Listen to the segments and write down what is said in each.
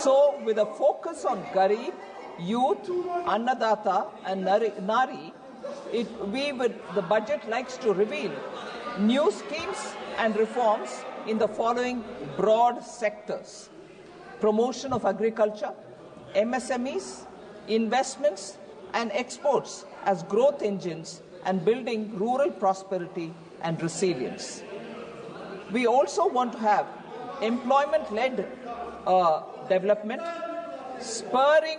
So, with a focus on Garib, youth, Annadata and Nari, the budget likes to reveal new schemes and reforms in the following broad sectors: promotion of agriculture, MSMEs, investments and exports as growth engines, and building rural prosperity and resilience. We also want to have employment-led development, spurring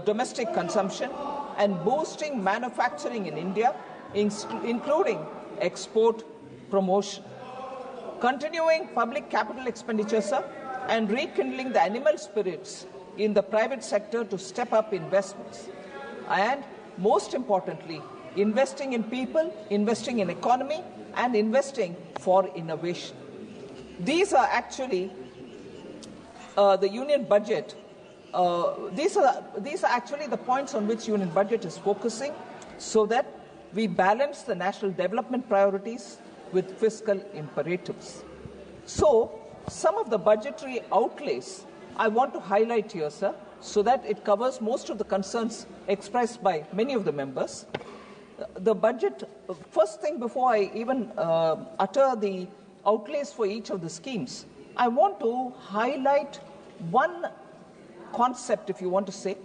domestic consumption and boosting manufacturing in India, including export promotion. Continuing public capital expenditure, sir, and rekindling the animal spirits in the private sector to step up investments. And most importantly, investing in people, investing in economy, and investing for innovation. These are actually the union budget. These are actually the points on which union budget is focusing, so that we balance the national development priorities with fiscal imperatives. So, some of the budgetary outlays I want to highlight here, sir, so that it covers most of the concerns expressed by many of the members. The budget, first thing before I even utter the outlays for each of the schemes, I want to highlight one concept, if you want to say,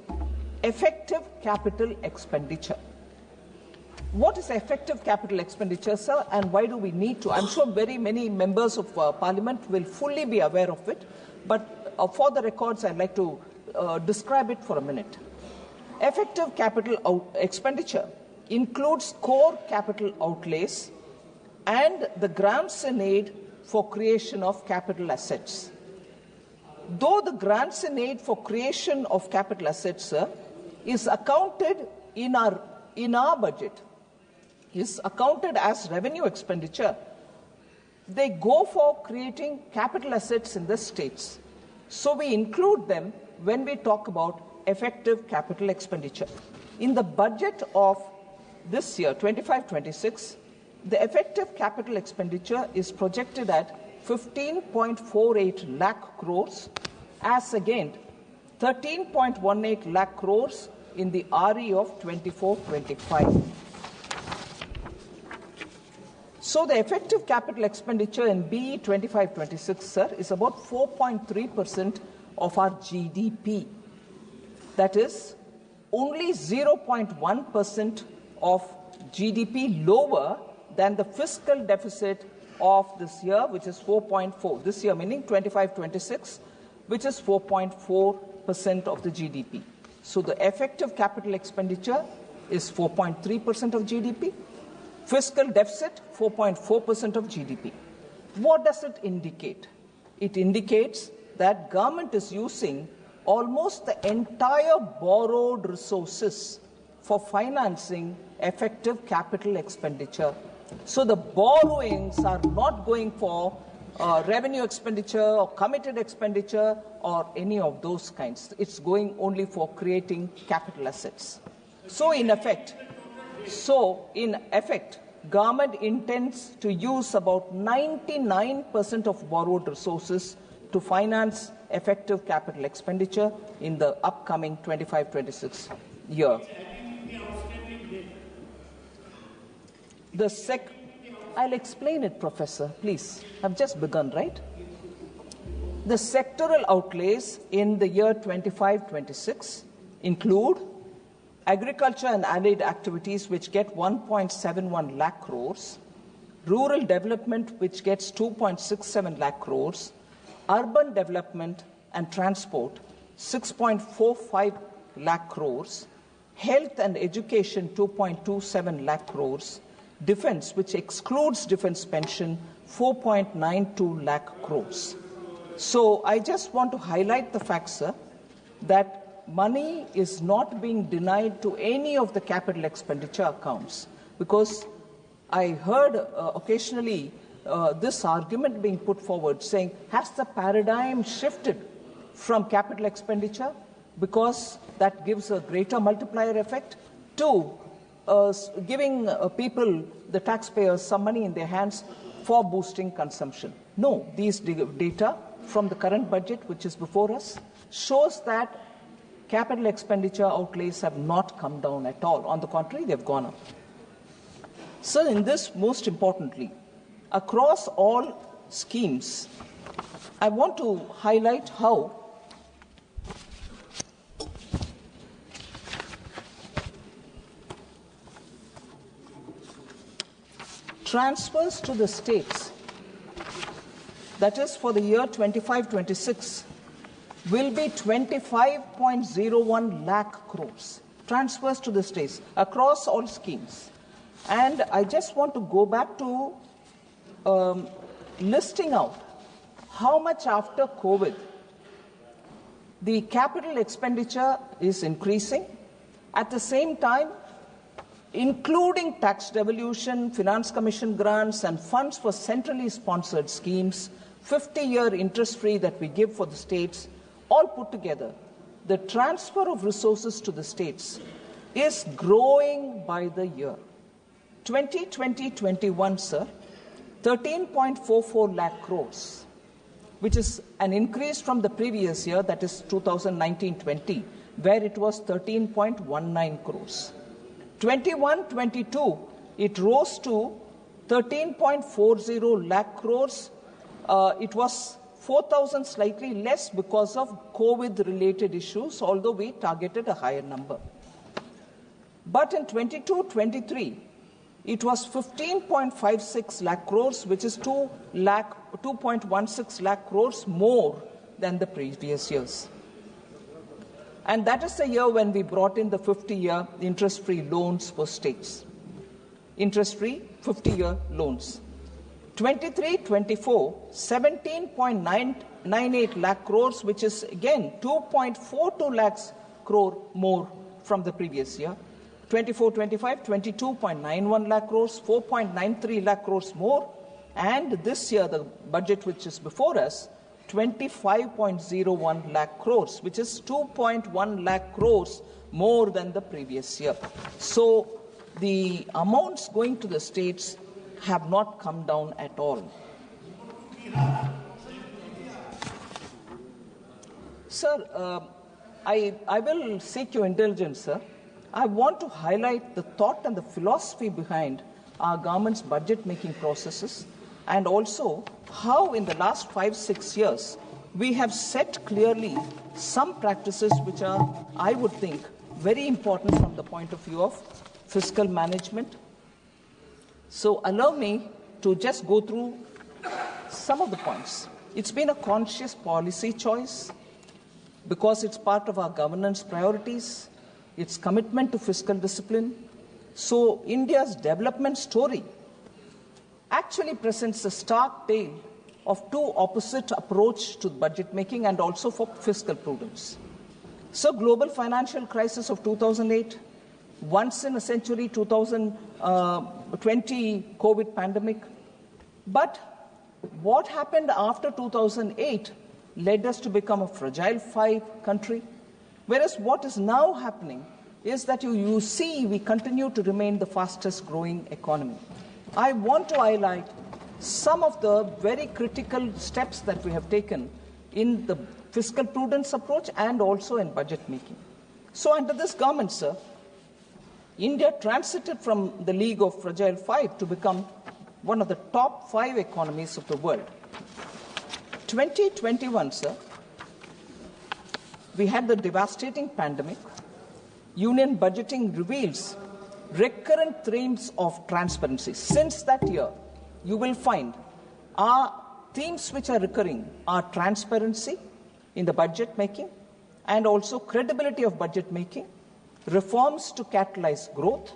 effective capital expenditure. What is effective capital expenditure, sir, and why do we need to? I'm sure very many members of Parliament will fully be aware of it, but for the records, I'd like to describe it for a minute. Effective capital expenditure includes core capital outlays and the grants in aid for creation of capital assets. Though the grants in aid for creation of capital assets, sir, is accounted in our budget, is accounted as revenue expenditure, they go for creating capital assets in the states. So we include them when we talk about effective capital expenditure. In the budget of this year, 25-26, the effective capital expenditure is projected at 15.48 lakh crores as against 13.18 lakh crores in the RE of 24-25. So the effective capital expenditure in BE 25-26, sir, is about 4.3% of our GDP. That is only 0.1% of GDP lower than the fiscal deficit of this year, which is 4.4. This year meaning 25-26, which is 4.4% of the GDP. So the effective capital expenditure is 4.3% of GDP. Fiscal deficit, 4.4% of GDP. What does it indicate? It indicates that government is using almost the entire borrowed resources for financing effective capital expenditure. So the borrowings are not going for revenue expenditure or committed expenditure or any of those kinds. It's going only for creating capital assets. So in effect, government intends to use about 99% of borrowed resources to finance effective capital expenditure in the upcoming 25-26 year. I'll explain it, Professor, please. I've just begun, right? The sectoral outlays in the year 25-26 include agriculture and allied activities, which get 1.71 lakh crores, rural development, which gets 2.67 lakh crores, urban development and transport, 6.45 lakh crores, health and education, 2.27 lakh crores, defense, which excludes defense pension, 4.92 lakh crores. So I just want to highlight the fact, sir, that money is not being denied to any of the capital expenditure accounts, because I heard occasionally this argument being put forward saying, has the paradigm shifted from capital expenditure because that gives a greater multiplier effect to giving people, the taxpayers, some money in their hands for boosting consumption? No, these data from the current budget, which is before us, shows that capital expenditure outlays have not come down at all. On the contrary, they've gone up. So in this, most importantly, across all schemes, I want to highlight how transfers to the states, that is for the year 25-26, will be 25.01 lakh crores. Transfers to the states across all schemes. And I just want to go back to listing out how much after COVID the capital expenditure is increasing. At the same time, including tax devolution, finance commission grants, and funds for centrally sponsored schemes, 50-year interest-free that we give for the states, all put together, the transfer of resources to the states is growing by the year. 2020-21, sir, 13.44 lakh crores, which is an increase from the previous year, that is 2019-20, where it was 13.19 crores. 21-22, it rose to 13.40 lakh crores. It was 4,000 slightly less because of COVID-related issues, although we targeted a higher number. But in 22-23, it was 15.56 lakh crores, which is 2.16 lakh crores more than the previous years. And that is the year when we brought in the 50-year interest-free loans for states. Interest-free 50-year loans. 23-24, 17.98 lakh crores, which is again 2.42 lakhs crore more from the previous year. 24-25, 22.91 lakh crores, 4.93 lakh crores more. And this year, the budget which is before us, 25.01 lakh crores, which is 2.1 lakh crores more than the previous year. So the amounts going to the states have not come down at all. Sir, I will seek your indulgence, sir. I want to highlight the thought and the philosophy behind our government's budget-making processes, and also how in the last 5-6 years we have set clearly some practices which are, I would think, very important from the point of view of fiscal management. So allow me to just go through some of the points. It's been a conscious policy choice because it's part of our governance priorities, its commitment to fiscal discipline. So India's development story actually presents a stark tale of two opposite approach to budget making and also for fiscal prudence. So global financial crisis of 2008, once in a century 2020 COVID pandemic. But what happened after 2008 led us to become a fragile five country, whereas what is now happening is that you see we continue to remain the fastest growing economy. I want to highlight some of the very critical steps that we have taken in the fiscal prudence approach and also in budget making. So under this government, sir, India transited from the league of fragile five to become one of the top 5 economies of the world. 2021, sir, we had the devastating pandemic. Union budgeting reveals recurrent themes of transparency. Since that year, you will find our themes which are recurring are transparency in the budget making and also credibility of budget making, reforms to catalyze growth,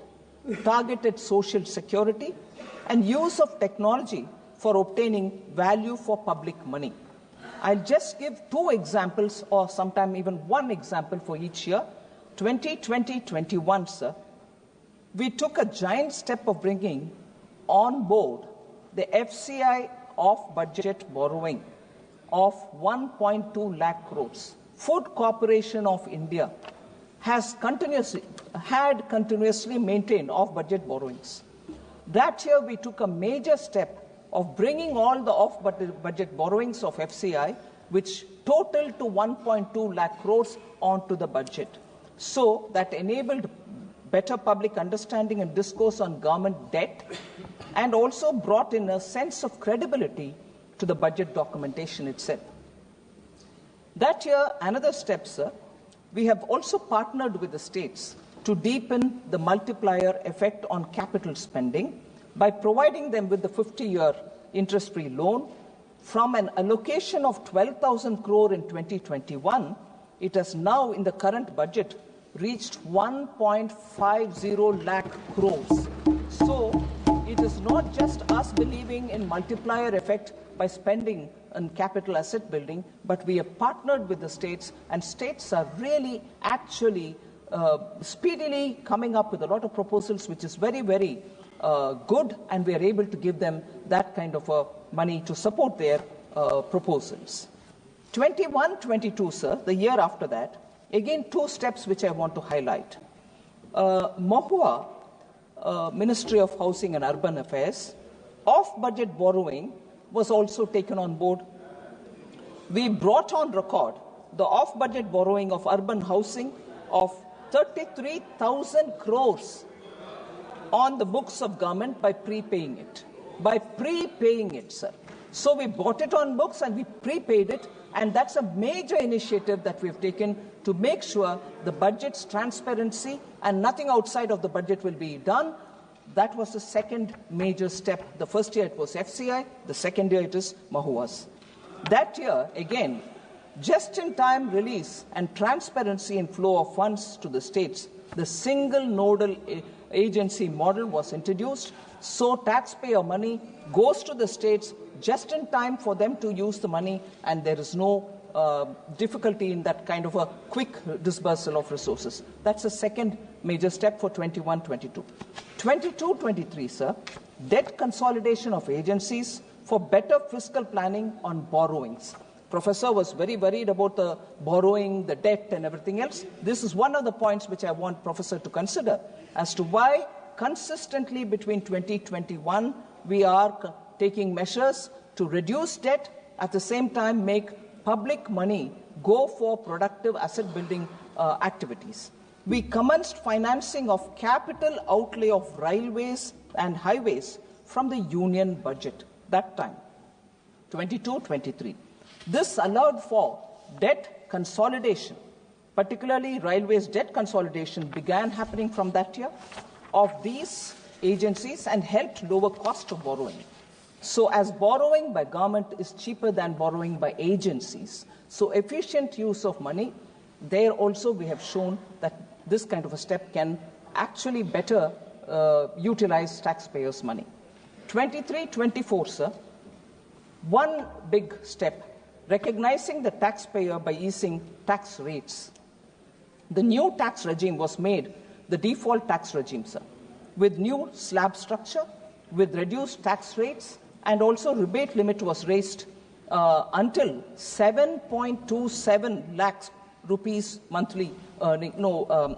targeted social security, and use of technology for obtaining value for public money. I'll just give 2 examples or sometime even 1 example for each year. 2020-21, sir, we took a giant step of bringing on board the FCI off-budget borrowing of 1.2 lakh crores. Food Corporation of India had continuously maintained off-budget borrowings. That year, we took a major step of bringing all the off-budget borrowings of FCI which totaled to 1.2 lakh crores onto the budget. So that enabled better public understanding and discourse on government debt, and also brought in a sense of credibility to the budget documentation itself. That year, another step, sir, we have also partnered with the states to deepen the multiplier effect on capital spending by providing them with the 50-year interest-free loan. From an allocation of 12,000 crore in 2021, it has now, in the current budget, reached 1.50 lakh crores. So it is not just us believing in multiplier effect by spending on capital asset building, but we have partnered with the states, and states are really actually speedily coming up with a lot of proposals, which is very, very good, and we are able to give them that kind of money to support their proposals. 21-22, sir, the year after that, again, two steps which I want to highlight. Mahua, Ministry of Housing and Urban Affairs, off-budget borrowing was also taken on board. We brought on record the off-budget borrowing of urban housing of 33,000 crores on the books of government by prepaying it. By prepaying it, sir. So we bought it on books and we prepaid it, and that's a major initiative that we've taken to make sure the budget's transparency and nothing outside of the budget will be done. That was the second major step. The first year it was FCI, the second year it is Mahua's. That year, again, just-in-time release and transparency in flow of funds to the states, the single nodal agency model was introduced, so taxpayer money goes to the states just in time for them to use the money, and there is no difficulty in that kind of a quick disbursal of resources. That's the second major step for 21-22. 22-23, sir, debt consolidation of agencies for better fiscal planning on borrowings. Professor was very worried about the borrowing, the debt and everything else. This is one of the points which I want Professor to consider as to why consistently between 2021 we are taking measures to reduce debt, at the same time make public money go for productive asset building activities. We commenced financing of capital outlay of railways and highways from the union budget that time, 22-23. This allowed for debt consolidation, particularly railways debt consolidation began happening from that year of these agencies and helped lower cost of borrowing. So as borrowing by government is cheaper than borrowing by agencies, so efficient use of money, there also we have shown that this kind of a step can actually better utilize taxpayers' money. 23-24, sir, one big step, recognizing the taxpayer by easing tax rates. The new tax regime was made the default tax regime, sir, with new slab structure, with reduced tax rates, and also rebate limit was raised until 7.27 lakhs rupees monthly earning,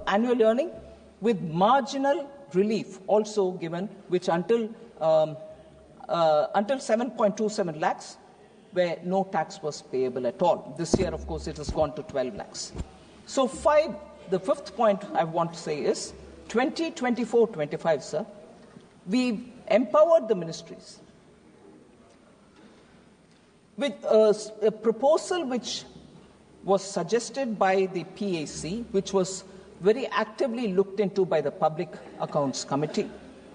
annual earning, with marginal relief also given, which until 7.27 lakhs, where no tax was payable at all. This year, of course, it has gone to 12 lakhs. So the fifth point I want to say is 2024-25, sir, we empowered the ministries with a proposal which was suggested by the PAC, which was very actively looked into by the Public Accounts Committee.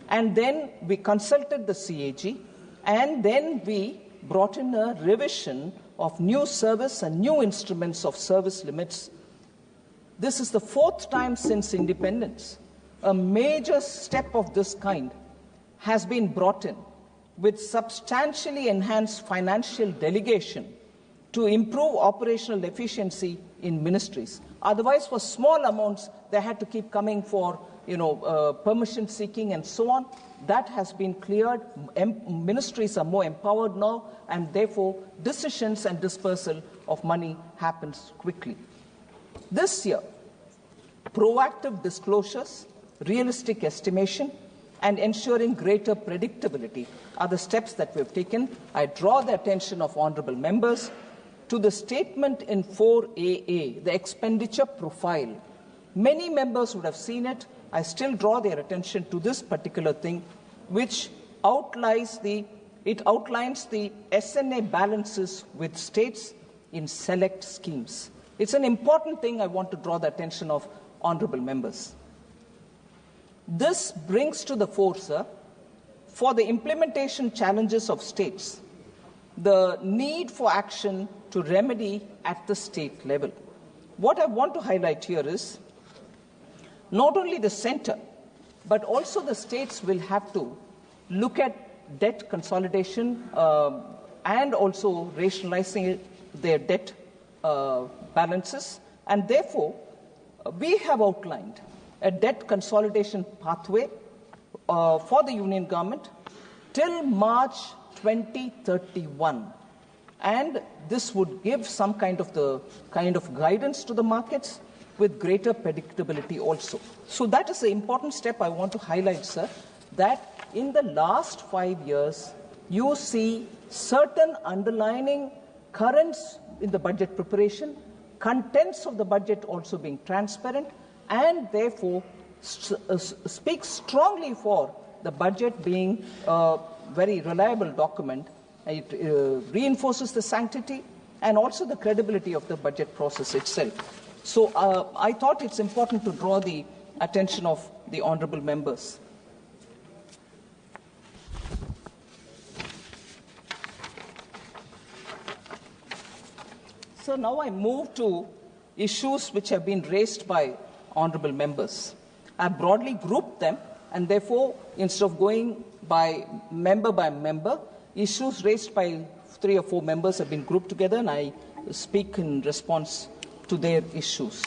And then we consulted the CAG, and then we brought in a revision of new service and new instruments of service limits. This is the fourth time since independence. A major step of this kind has been brought in with substantially enhanced financial delegation to improve operational efficiency in ministries. Otherwise, for small amounts, they had to keep coming for permission seeking and so on. That has been cleared. Ministries are more empowered now, and therefore decisions and dispersal of money happens quickly. This year, proactive disclosures, realistic estimation, and ensuring greater predictability are the steps that we have taken. I draw the attention of honourable members to the statement in 4AA, the expenditure profile. Many members would have seen it. I still draw their attention to this particular thing, which outlines the SNA balances with states in select schemes. It's an important thing I want to draw the attention of honourable members. This brings to the fore, sir, for the implementation challenges of states, the need for action to remedy at the state level. What I want to highlight here is not only the centre, but also the states will have to look at debt consolidation and also rationalizing their debt balances. And therefore, we have outlined a debt consolidation pathway for the union government till March 2031. And this would give some kind of guidance to the markets with greater predictability also. So that is an important step I want to highlight, sir, that in the last 5 years, you see certain underlining currents in the budget preparation, contents of the budget also being transparent, and therefore speaks strongly for the budget being a very reliable document. It reinforces the sanctity and also the credibility of the budget process itself. So I thought it's important to draw the attention of the honourable members. So now I move to issues which have been raised by honourable members. I have broadly grouped them, and therefore, instead of going by member, issues raised by 3 or 4 members have been grouped together, and I speak in response to their issues.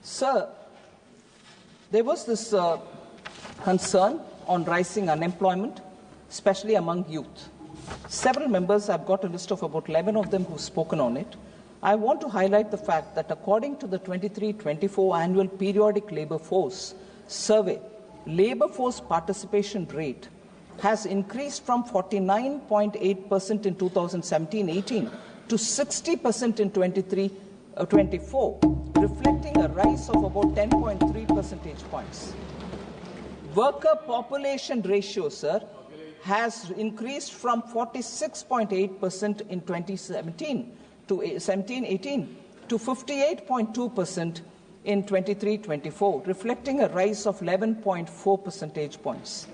Sir, there was this concern on rising unemployment, especially among youth. Several members, I've got a list of about 11 of them who've spoken on it. I want to highlight the fact that according to the 23-24 annual periodic labour force survey, labour force participation rate has increased from 49.8% in 2017-18 to 60% in 23-24, reflecting a rise of about 10.3 percentage points. Worker population ratio, sir, has increased from 46.8% in 2017 to 17-18 to 58.2% in 23-24, reflecting a rise of 11.4 percentage points.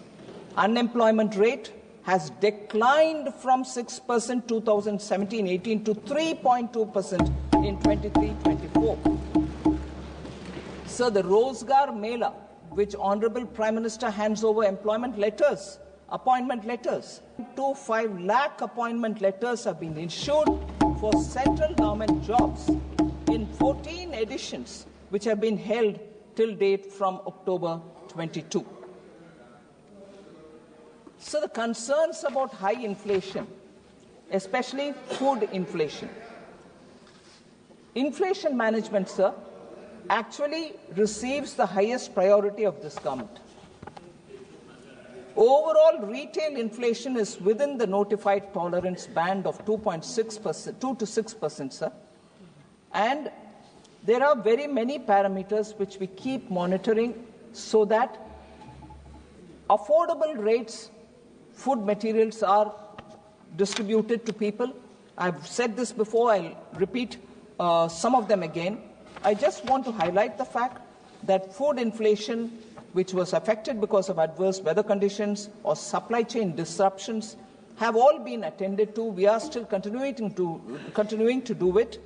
Unemployment rate has declined from 6% 2017-18 to 3.2% in 23-24. So the Rozgar Mela, which Honourable Prime Minister hands over appointment letters, 2.5 lakh appointment letters have been issued for central government jobs in 14 editions, which have been held till date from October 22. So the concerns about high inflation, especially food inflation. Inflation management, sir, actually receives the highest priority of this government. Overall retail inflation is within the notified tolerance band of 2.6%, 2 to 6%, sir. And there are very many parameters which we keep monitoring so that affordable rates, food materials are distributed to people. I've said this before, I'll repeat some of them again. I just want to highlight the fact that food inflation, which was affected because of adverse weather conditions or supply chain disruptions, have all been attended to. We are still continuing to do it.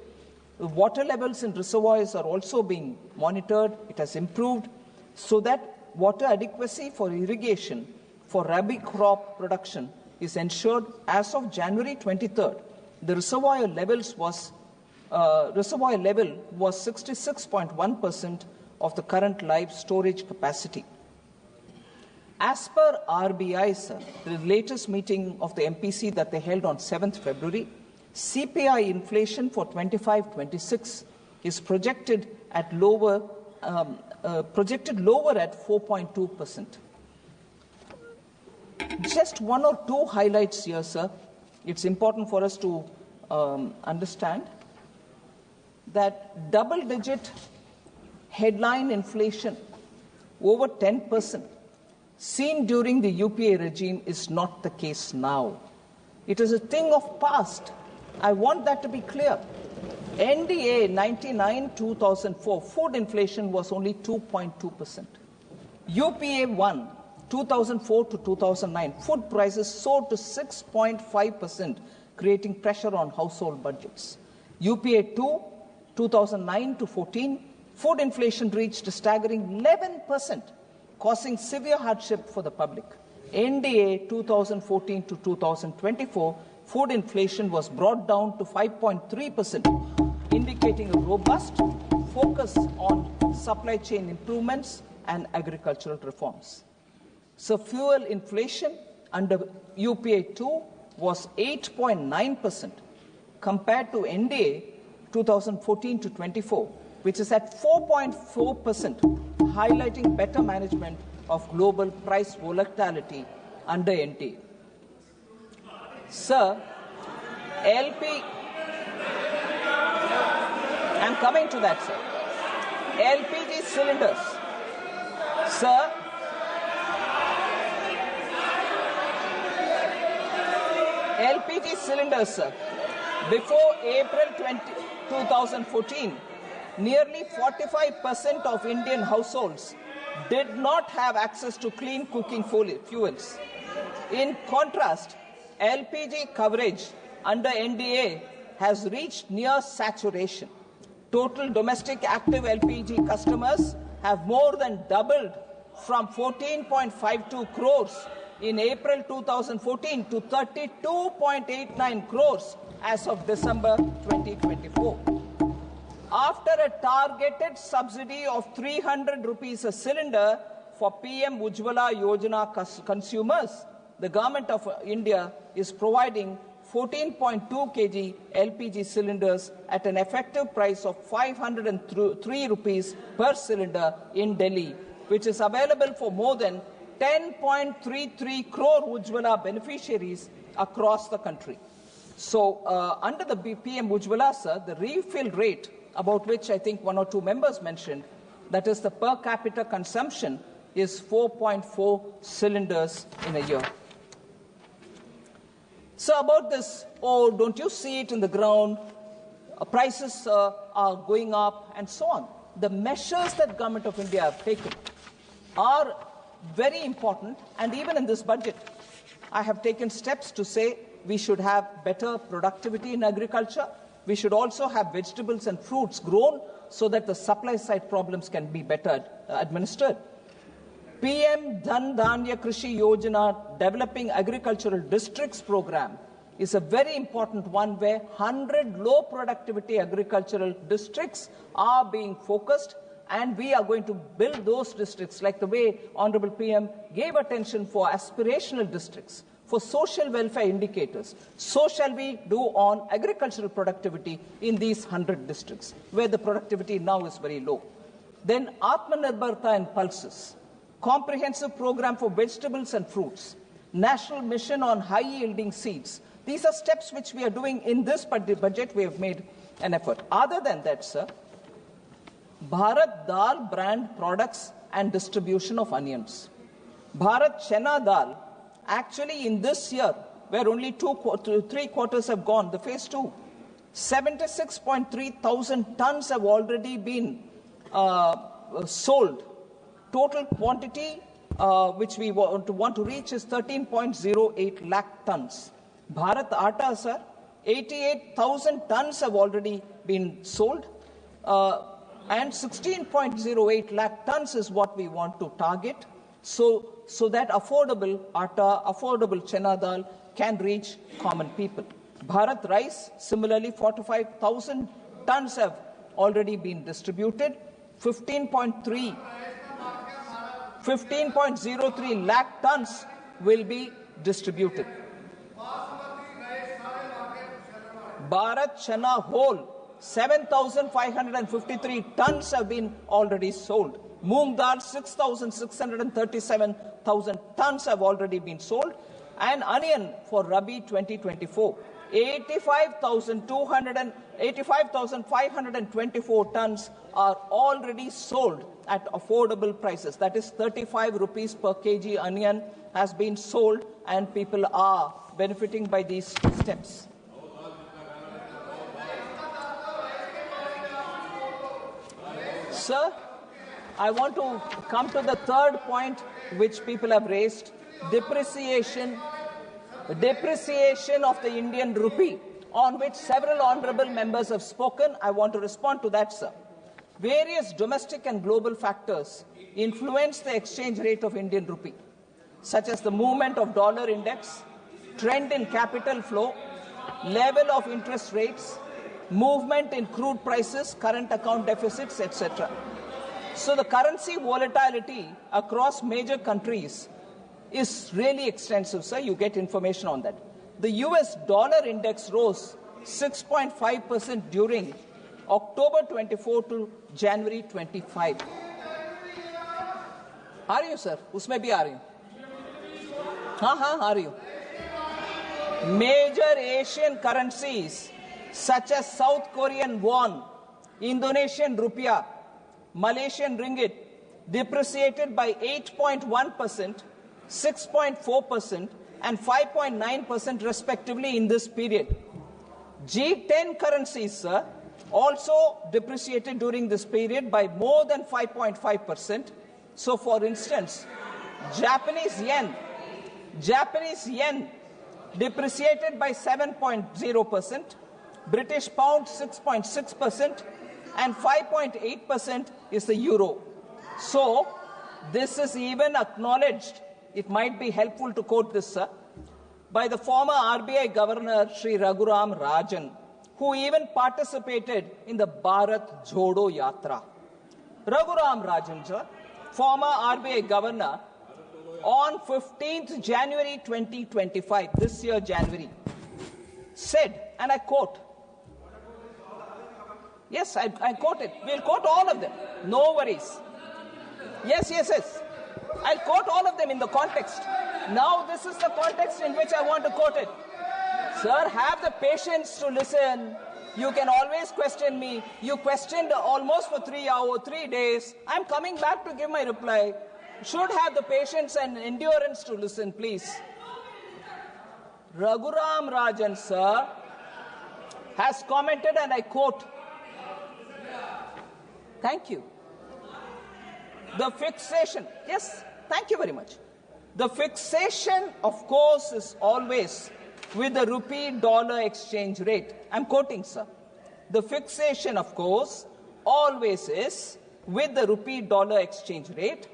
The water levels in reservoirs are also being monitored. It has improved so that water adequacy for irrigation for rabi crop production is ensured. As of January 23rd, the reservoir level was 66.1% of the current live storage capacity. As per RBI, sir, the latest meeting of the MPC that they held on 7th February, CPI inflation for 25-26 is projected lower at 4.2%. Just one or two highlights here, sir. It's important for us to understand that double-digit headline inflation over 10% seen during the UPA regime is not the case now. It is a thing of past. I want that to be clear. NDA 99-2004, food inflation was only 2.2%. UPA 1, 2004 to 2009, food prices soared to 6.5%, creating pressure on household budgets. UPA 2, 2009 to 14, food inflation reached a staggering 11%, causing severe hardship for the public. NDA 2014 to 2024, food inflation was brought down to 5.3%, indicating a robust focus on supply chain improvements and agricultural reforms. So fuel inflation under UPA 2 was 8.9% compared to NDA 2014 to 24, which is at 4.4%, highlighting better management of global price volatility under NDA. Sir, I'm coming to that, sir. LPG cylinders. Sir, LPG cylinders, sir. Before April 2014, nearly 45% of Indian households did not have access to clean cooking fuels. In contrast, LPG coverage under NDA has reached near saturation. Total domestic active LPG customers have more than doubled from 14.52 crores in April 2014 to 32.89 crores as of December 2024. After a targeted subsidy of 300 rupees a cylinder for PM Ujjwala Yojana consumers, the Government of India is providing 14.2 kg LPG cylinders at an effective price of 503 rupees per cylinder in Delhi, which is available for more than 10.33 crore Ujjwala beneficiaries across the country. So, under the PM Ujjwala, sir, the refill rate, about which I think one or two members mentioned, that is the per capita consumption, is 4.4 cylinders in a year. So about this, oh, don't you see it in the ground? Prices are going up and so on. The measures that Government of India have taken are very important, and even in this budget, I have taken steps to say we should have better productivity in agriculture. We should also have vegetables and fruits grown so that the supply side problems can be better administered. PM Dhan Dhanya Krishi Yojana, Developing Agricultural Districts program, is a very important one where 100 low productivity agricultural districts are being focused, and we are going to build those districts like the way Honorable PM gave attention for aspirational districts, for social welfare indicators. So shall we do on agricultural productivity in these 100 districts, where the productivity now is very low. Then Atmanirbharta and pulses, comprehensive program for vegetables and fruits, national mission on high-yielding seeds. These are steps which we are doing in this budget. We have made an effort. Other than that, sir, Bharat Dal brand products and distribution of onions. Bharat Chana Dal, actually in this year, where only 3 quarters have gone, the phase 2, 76.3 thousand tons have already been sold. Total quantity which we want to reach is 13.08 lakh tons. Bharat Atta, sir, 88,000 tons have already been sold, and 16.08 lakh tons is what we want to target, so that affordable atta, affordable chana dal can reach common people. Bharat Rice, similarly, 45,000 tons have already been distributed. 15.03 lakh tons will be distributed. Bharat Chana whole, 7,553 tons have been already sold. Moong dal, 6,637,000 tons have already been sold. And onion for Rabi 2024, 85,524 tons are already sold at affordable prices. That is 35 rupees per kg onion has been sold, and people are benefiting by these steps. Sir, I want to come to the third point which people have raised, depreciation of the Indian rupee, on which several honourable members have spoken. I want to respond to that, sir. Various domestic and global factors influence the exchange rate of Indian rupee, such as the movement of dollar index, trend in capital flow, level of interest rates, movement in crude prices, current account deficits, etc. So the currency volatility across major countries is really extensive, sir. You get information on that. The US dollar index rose 6.5% during October 24 to January 25. Are you, sir? Usme bhi aa rahi hu. Aa rahi hu. Major Asian currencies such as South Korean won, Indonesian rupiah, Malaysian ringgit depreciated by 8.1%, 6.4% and 5.9% respectively in this period. G10 currencies, sir, also depreciated during this period by more than 5.5%. So for instance, Japanese yen depreciated by 7.0%, British pound 6.6%, and 5.8% is the euro. So this is even acknowledged. It might be helpful to quote this, sir, by the former RBI Governor Sri Raghuram Rajan, who even participated in the Bharat Jodo Yatra. Raghuram Rajan, sir, former RBI Governor, on 15th January 2025, this year January, said, and I quote, yes, I quote it. We'll quote all of them. No worries. Yes. I'll quote all of them in the context. Now this is the context in which I want to quote it. Sir, have the patience to listen. You can always question me. You questioned almost for 3 days. I'm coming back to give my reply. Should have the patience and endurance to listen, please. Raghuram Rajan, sir, has commented, and I quote, thank you. The fixation, yes, thank you very much. The fixation, of course, is always with the rupee-dollar exchange rate. I'm quoting, sir. The fixation, of course, always is with the rupee-dollar exchange rate.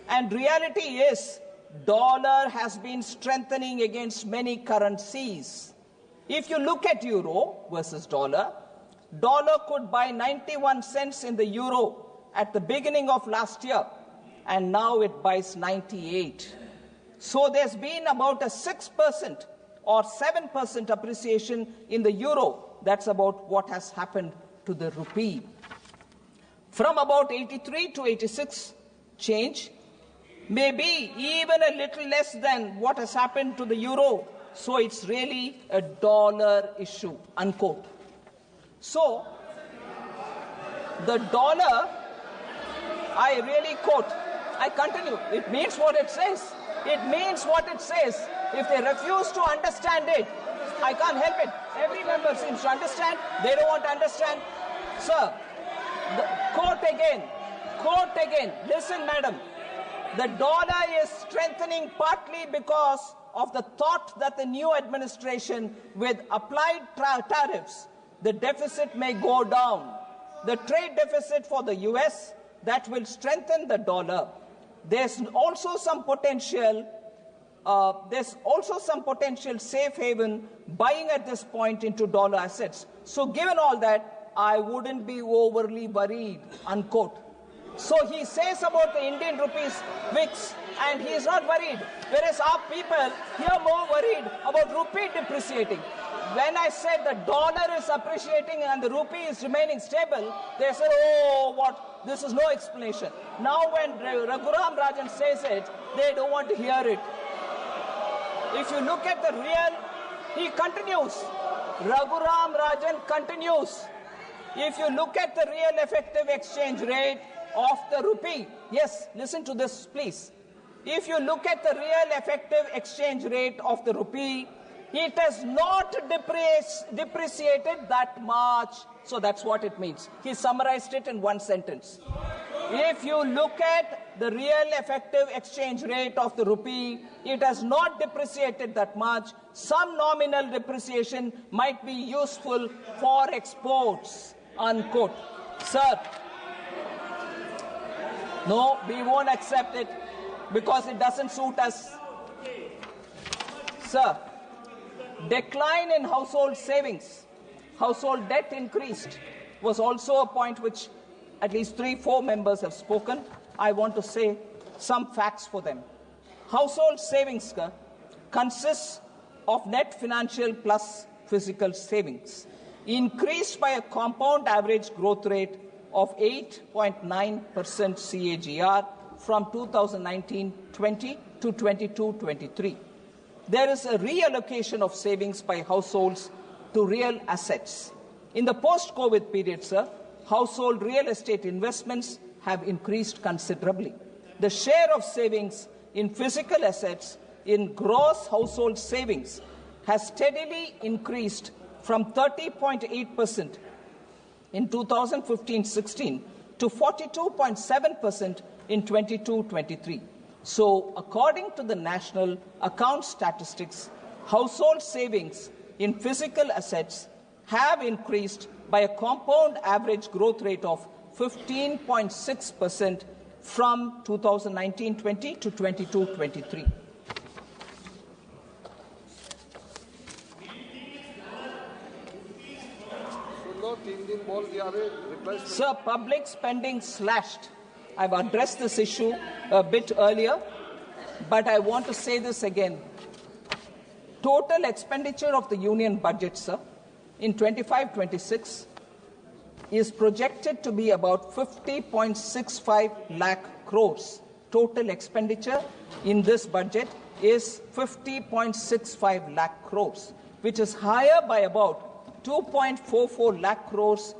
And reality is, dollar has been strengthening against many currencies. If you look at euro versus dollar could buy 91 cents in the euro at the beginning of last year, and now it buys 98. So there's been about a 6% or 7% appreciation in the euro. That's about what has happened to the rupee. From about 83 to 86 change, maybe even a little less than what has happened to the euro. So it's really a dollar issue, unquote. So the dollar, I really quote, I continue, it means what it says. It means what it says. If they refuse to understand it, I can't help it. Every member seems to understand. They don't want to understand. Sir, quote again. Listen, madam. The dollar is strengthening partly because of the thought that the new administration, with applied tariffs, the deficit may go down. The trade deficit for the US, that will strengthen the dollar. There's also some potential safe haven buying at this point into dollar assets. So given all that, I wouldn't be overly worried, unquote. So he says about the Indian rupees VIX, and he is not worried. Whereas our people here more worried about rupee depreciating. When I said the dollar is appreciating and the rupee is remaining stable, they said, oh, This is no explanation. Now when Raghuram Rajan says it, they don't want to hear it. If you look at the real, he continues. Raghuram Rajan continues. If you look at the real effective exchange rate of the rupee, yes, listen to this, please. If you look at the real effective exchange rate of the rupee, it has not depreciated that much. So that's what it means. He summarized it in one sentence. If you look at the real effective exchange rate of the rupee, it has not depreciated that much. Some nominal depreciation might be useful for exports, unquote. Sir, no, we won't accept it because it doesn't suit us. Sir, decline in household savings, household debt increased, was also a point which at least 3-4 members have spoken. I want to say some facts for them. Household savings consists of net financial plus physical savings, increased by a compound average growth rate of 8.9% CAGR from 2019-20 to 22-23. There is a reallocation of savings by households to real assets. In the post-COVID period, sir, household real estate investments have increased considerably. The share of savings in physical assets in gross household savings has steadily increased from 30.8% in 2015-16 to 42.7% in 22-23. So, according to the National Account Statistics, household savings in physical assets have increased by a compound average growth rate of 15.6% from 2019-20 to 22-23. Sir, public spending slashed. I've addressed this issue a bit earlier, but I want to say this again. Total expenditure of the union budget, sir, in 25-26 is projected to be about 50.65 lakh crores. Total expenditure in this budget is 50.65 lakh crores, which is higher by about 2.44 lakh crores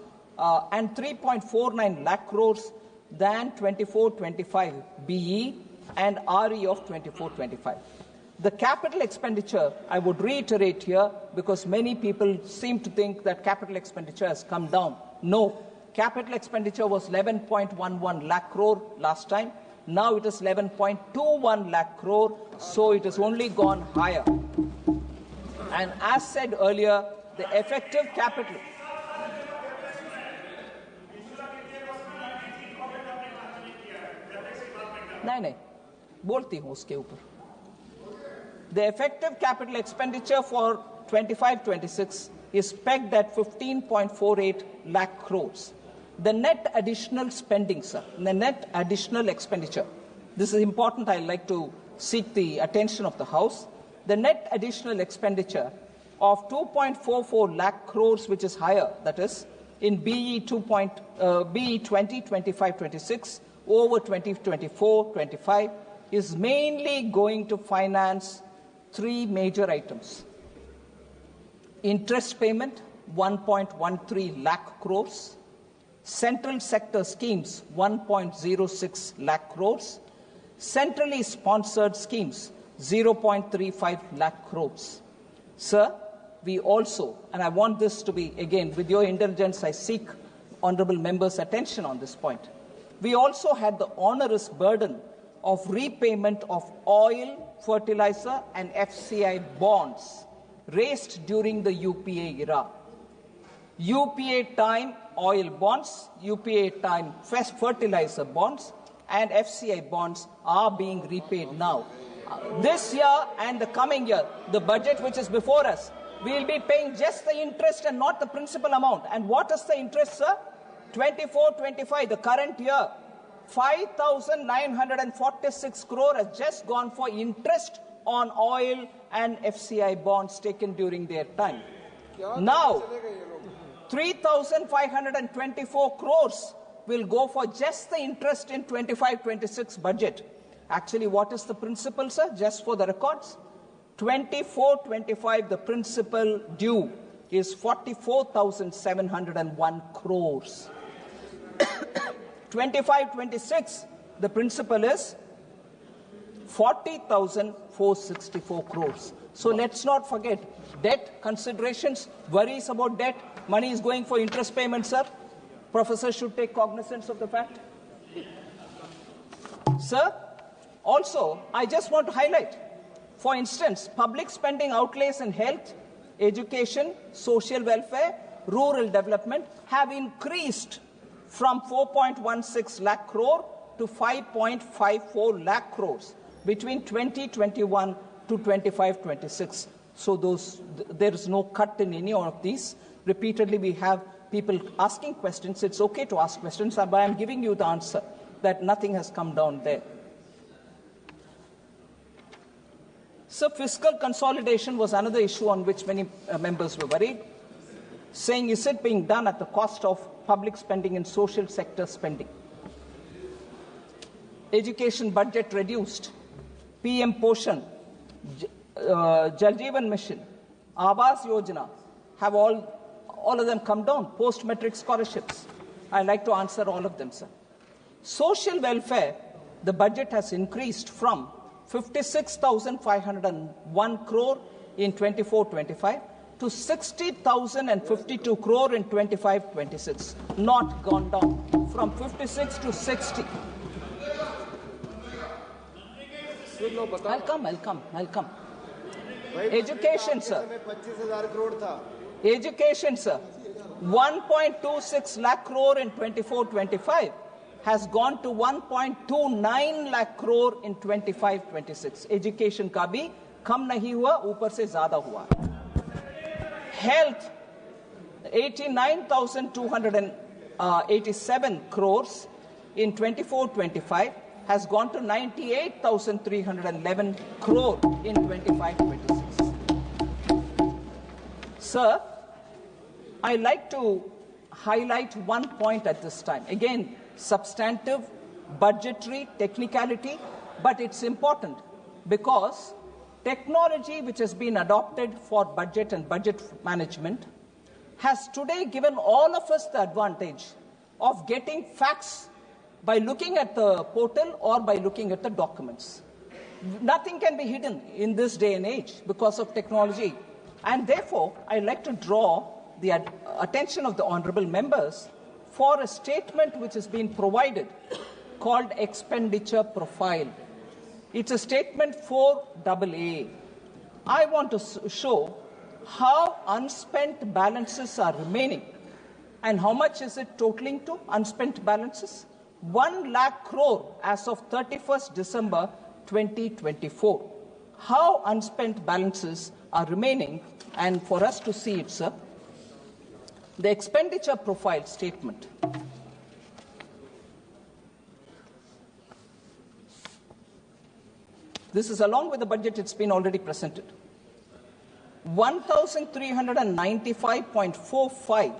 and 3.49 lakh crores than 24-25 BE and RE of 24-25. The capital expenditure, I would reiterate here, because many people seem to think that capital expenditure has come down. No, capital expenditure was 11.11 lakh crore last time. Now it is 11.21 lakh crore, so it has only gone higher. And as said earlier, the effective capital... नहीं बोलती हूँ उसके ऊपर. The effective capital expenditure for 25-26 is pegged at 15.48 lakh crores. The net additional spending, sir, the net additional expenditure, this is important, I'd like to seek the attention of the House. The net additional expenditure of 2.44 lakh crores, which is higher, that is, in BE 2025-26 over 2024-25, is mainly going to finance three major items. Interest payment, 1.13 lakh crores. Central sector schemes, 1.06 lakh crores. Centrally sponsored schemes, 0.35 lakh crores. Sir, we also, and I want this to be, again, with your indulgence, I seek honourable members' attention on this point. We also had the onerous burden of repayment of oil, fertilizer and FCI bonds raised during the UPA era. UPA time oil bonds, UPA time fertilizer bonds and FCI bonds are being repaid now. This year and the coming year, the budget which is before us, we will be paying just the interest and not the principal amount. And what is the interest, sir? 24-25, the current year, 5,946 crore has just gone for interest on oil and FCI bonds taken during their time. Now, 3,524 crores will go for just the interest in 25-26 budget. Actually, what is the principal, sir? Just for the records, 24-25, the principal due is 44,701 crores. 25-26, the principal is 40,464 crores. So let's not forget debt considerations, worries about debt. Money is going for interest payments, sir. Professor should take cognizance of the fact. Sir, also, I just want to highlight, for instance, public spending outlays in health, education, social welfare, rural development have increased from 4.16 lakh crore to 5.54 lakh crores between 2021 to 25-26. So there is no cut in any of these. Repeatedly, we have people asking questions. It's okay to ask questions, but I'm giving you the answer that nothing has come down there. So fiscal consolidation was another issue on which many members were worried, saying, is it being done at the cost of public spending and social sector spending? Education budget reduced, PM Poshan, Jal Jeevan Mission, Aabas Yojana have all of them come down, post-metric scholarships. I'd like to answer all of them, sir. Social welfare, the budget has increased from 56,501 crore in 24-25 to 60,052 crore in 25-26. Not gone down from 56 to 60. I'll come. Education, sir. Education, sir. 1.26 lakh crore in 24-25 has gone to 1.29 lakh crore in 25-26. Education का भी कम नहीं हुआ, ऊपर से ज़्यादा हुआ. Health, 89,287 crores in 24-25 has gone to 98,311 crore in 25-26. Sir, I like to highlight one point at this time. Again, substantive, budgetary, technicality, but it's important because technology which has been adopted for budget and budget management has today given all of us the advantage of getting facts by looking at the portal or by looking at the documents. Nothing can be hidden in this day and age because of technology. And therefore, I'd like to draw the attention of the honorable members for a statement which has been provided called Expenditure Profile. It's a statement 4AA. I want to show how unspent balances are remaining and how much is it totaling to unspent balances. 1 lakh crore as of 31st December 2024. How unspent balances are remaining, and for us to see it, sir, the expenditure profile statement. This is along with the budget, it's been already presented. 1,395.45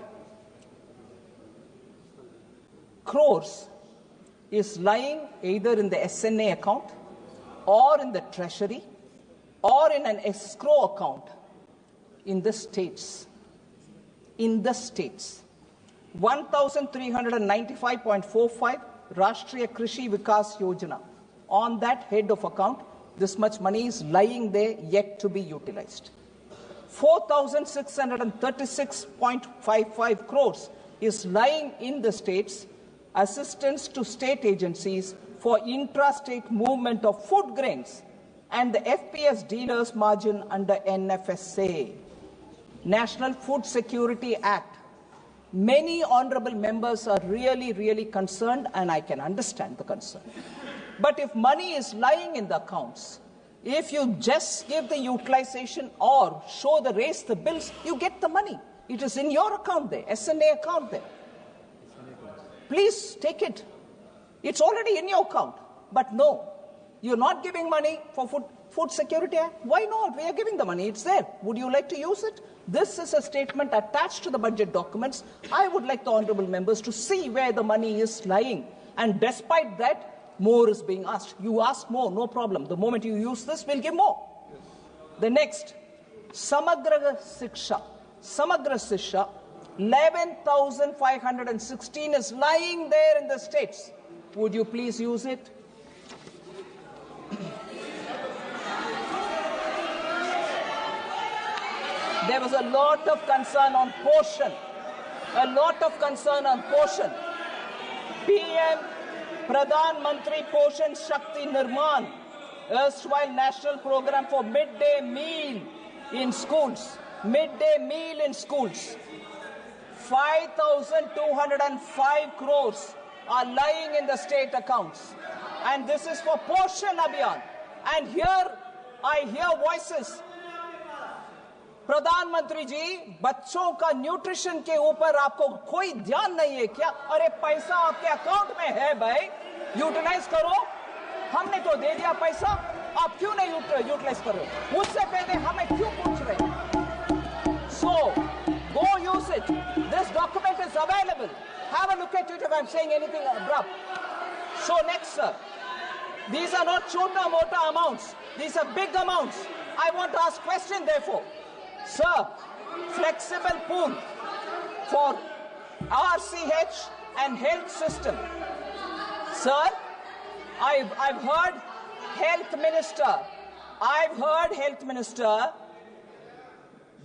crores is lying either in the SNA account or in the treasury or in an escrow account in the states. In the states. 1,395.45 Rashtriya Krishi Vikas Yojana. On that head of account, this much money is lying there yet to be utilized. 4,636.55 crores is lying in the states, assistance to state agencies for intra-state movement of food grains and the FPS dealers margin under NFSA. National Food Security Act. Many honorable members are really concerned, and I can understand the concern. But if money is lying in the accounts, if you just give the utilization or raise the bills, you get the money. It is in your account there, SNA account there. Please take it. It's already in your account. But no, you're not giving money for Food Security Act. Why not? We are giving the money. It's there. Would you like to use it? This is a statement attached to the budget documents. I would like the honourable members to see where the money is lying. And despite that, more is being asked. You ask more, no problem. The moment you use this, we'll give more. The next, Samagra Shiksha. Samagra Shiksha, 11,516 is lying there in the states. Would you please use it? There was a lot of concern on portion. A lot of concern on portion. PM Pradhan Mantri Poshan Shakti Nirman, erstwhile national program for midday meal in schools. Midday meal in schools. 5,205 crores are lying in the state accounts. And this is for Poshan Abhiyan. And here I hear voices. प्रधानमंत्री जी, बच्चों का nutrition के ऊपर आपको कोई ध्यान नहीं है क्या? अरे पैसा आपके अकाउंट में है भाई, यूटिलाइज करो। हमने तो दे दिया पैसा, आप क्यों नहीं यूटिलाइज कर रहे हो? मुझसे पहले हमें क्यों पूछ रहे हो? So, go use it. This document is available. Have a look at it if I'm saying anything abrupt. So next, sir, these are not chota-mota amounts. These are big amounts. I want to ask question therefore. Sir, flexible pool for RCH and health system. Sir, I've heard health minister. I've heard health minister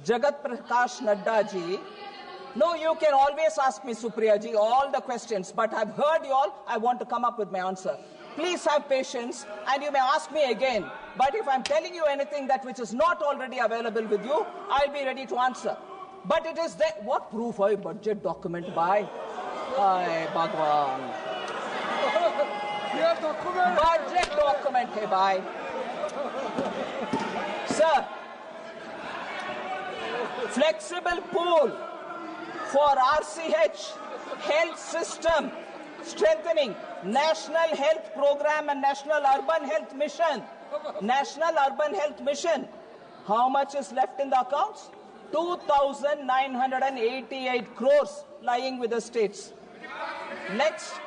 Jagat Prakash Nadda ji. No, you can always ask me, Supriya ji, all the questions. But I've heard you all. I want to come up with my answer. Please have patience, and you may ask me again. But if I'm telling you anything that which is not already available with you, I'll be ready to answer. But it is there. What proof of a budget document by? Ay, Bhagwan. Budget document hai bhai. Sir, flexible pool for RCH health system strengthening, National Health Program and National Urban Health Mission. National Urban Health Mission. How much is left in the accounts? 2,988 crores lying with the states. Next,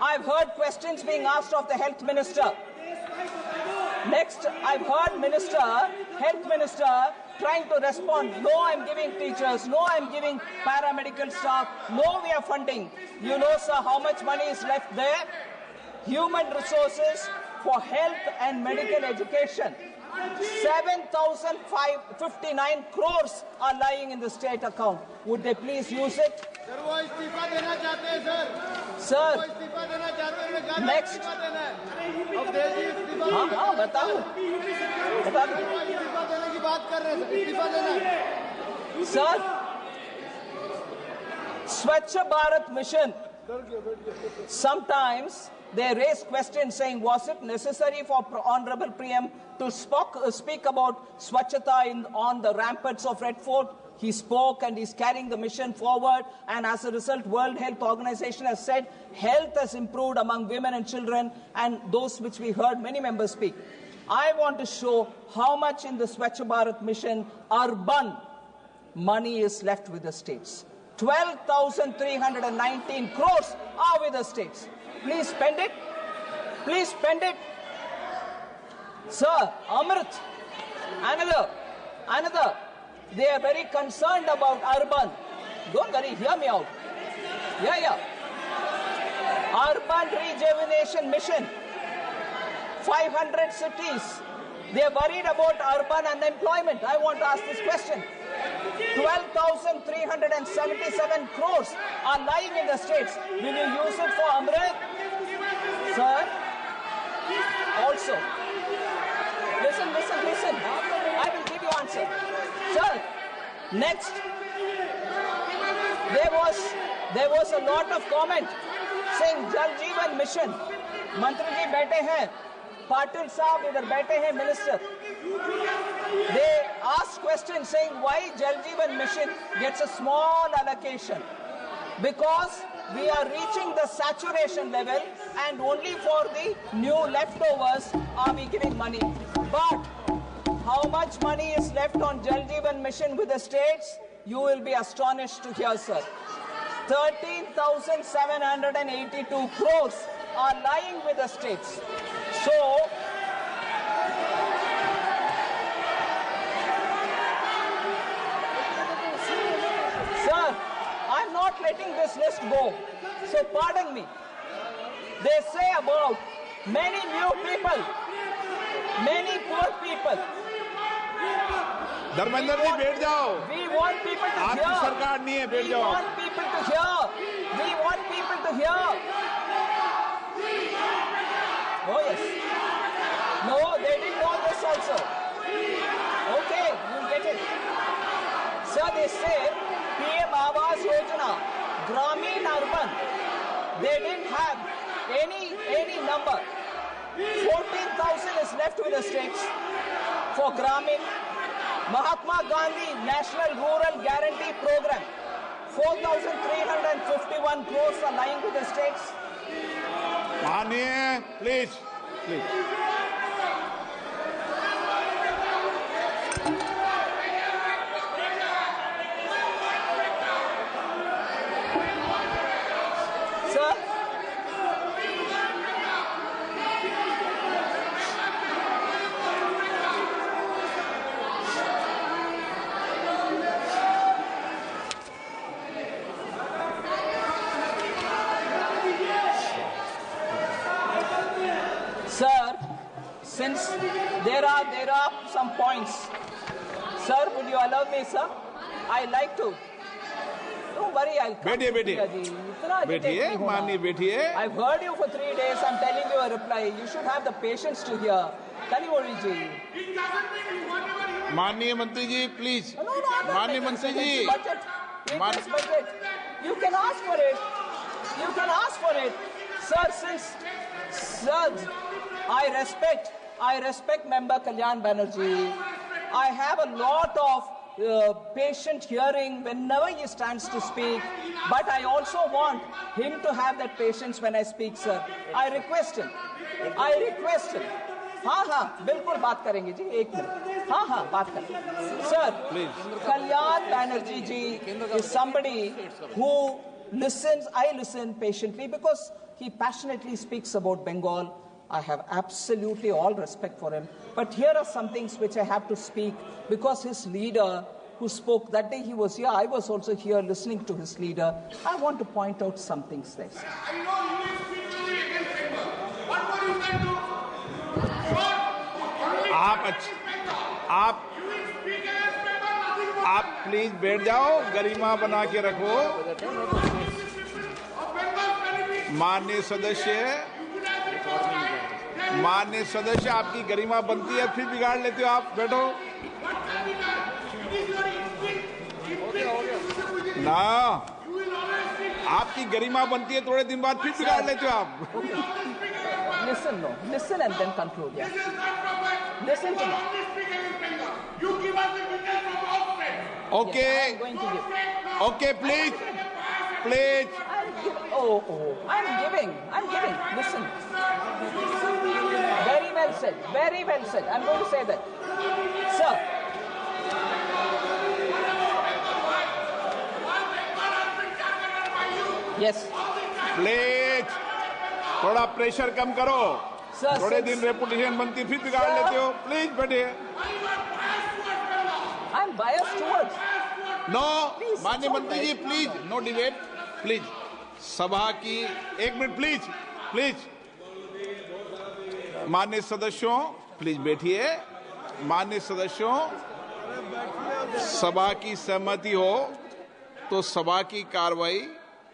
I've heard questions being asked of the health minister. Next, I've heard health minister trying to respond. No, I'm giving teachers. No, I'm giving paramedical staff. No, we are funding. You know, sir, how much money is left there? Human resources for health and medical education. 7,059 crores are lying in the state account. Would they please use it? Sir, next. Sir, Swachh Bharat Mission. Sometimes they raise questions saying, was it necessary for Honorable PM to speak about Swachhata on the ramparts of Red Fort? He spoke and he's carrying the mission forward, and as a result, World Health Organization has said health has improved among women and children, and those which we heard many members speak. I want to show how much in the Swachh Bharat mission urban money is left with the states. 12,319 crores are with the states. Please spend it. Please spend it. Sir, Amrit, another. They are very concerned about urban. Don't worry, hear me out. Yeah. Urban rejuvenation mission. 500 cities. They are worried about urban unemployment. I want to ask this question. 12,377 crores are lying in the states. Will you use it for Amrit? Sir? Also. Listen. I will give you answer. Sir, next. There was a lot of comment saying Jal Jeevan Mission. Mantri ji baithe hain. Patil Saab idhar baithe hain, minister. They asked questions saying why Jal Jeevan Mission gets a small allocation. Because we are reaching the saturation level and only for the new leftovers are we giving money. But how much money is left on Jal Jeevan Mission with the states? You will be astonished to hear, sir. 13,782 crores are lying with the states. So, sir, I'm not letting this list go. So pardon me. They say about many new people, many poor people. Dharmendra ji बैठ जाओ. We want people to hear. आपकी सरकार नहीं है, बैठ जाओ. We want people to hear. We want people to hear. Oh yes. No, they didn't know this also. Okay, you'll get it. Sir, they say PM Awas Yojana, Gramin Urban, they didn't have any number. 14,000 is left with the states for Gramin. Mahatma Gandhi National Rural Guarantee Program, 4,351 crores are lying with the states. मानिए, please. Sir? Sir, since there are some points. Sir, would you allow me, sir? I like to. Don't worry, I'll come. बैठिए, मानिए, बैठिए. I've heard you for 3 days. I'm telling you a reply. You should have the patience to hear. Kalivori ji. माननीय मंत्री जी, please. No, I'm not माननीय making मंत्री sense. जी. Budget. Budget. You can ask for it. You can ask for it. Sir, I respect Member Kalyan Banerjee. I have a lot of patient hearing whenever he stands to speak, but I also want him to have that patience when I speak, sir. I request him. हाँ, बिल्कुल बात करेंगे जी, 1 minute. हाँ, बात करेंगे. Sir, Kalyan Banerjee ji is somebody who listens. I listen patiently because he passionately speaks about Bengal. I have absolutely all respect for him. But here are some things which I have to speak because his leader who spoke that day, he was here. I was also here listening to his leader. I want to point out some things there. आप please बैठ जाओ, गरिमा बना के रखो. माननीय सदस्य, आपकी गरिमा बनती है, फिर बिगाड़ लेते हो आप. बैठो ना, आपकी गरिमा बनती है, थोड़े दिन बाद फिर बिगाड़ लेते हो आप. Listen and then conclude. Yeah. Listen to me. Okay. Yes, I'm going to give. Okay, please. I'm giving. Listen. Very well said. I'm going to say that. Sir. Yes. Please थोड़ा प्रेशर कम करो. थोड़े दिन reputation बनती, फिर बिगाड़ लेते हो. Please बैठिए. I'm biased towards. नो, माननीय मंत्री जी, प्लीज नो डिबेट. प्लीज सभा की 1 मिनट प्लीज. माननीय सदस्यों, प्लीज बैठिए. माननीय सदस्यों, सभा की सहमति हो तो सभा की कार्रवाई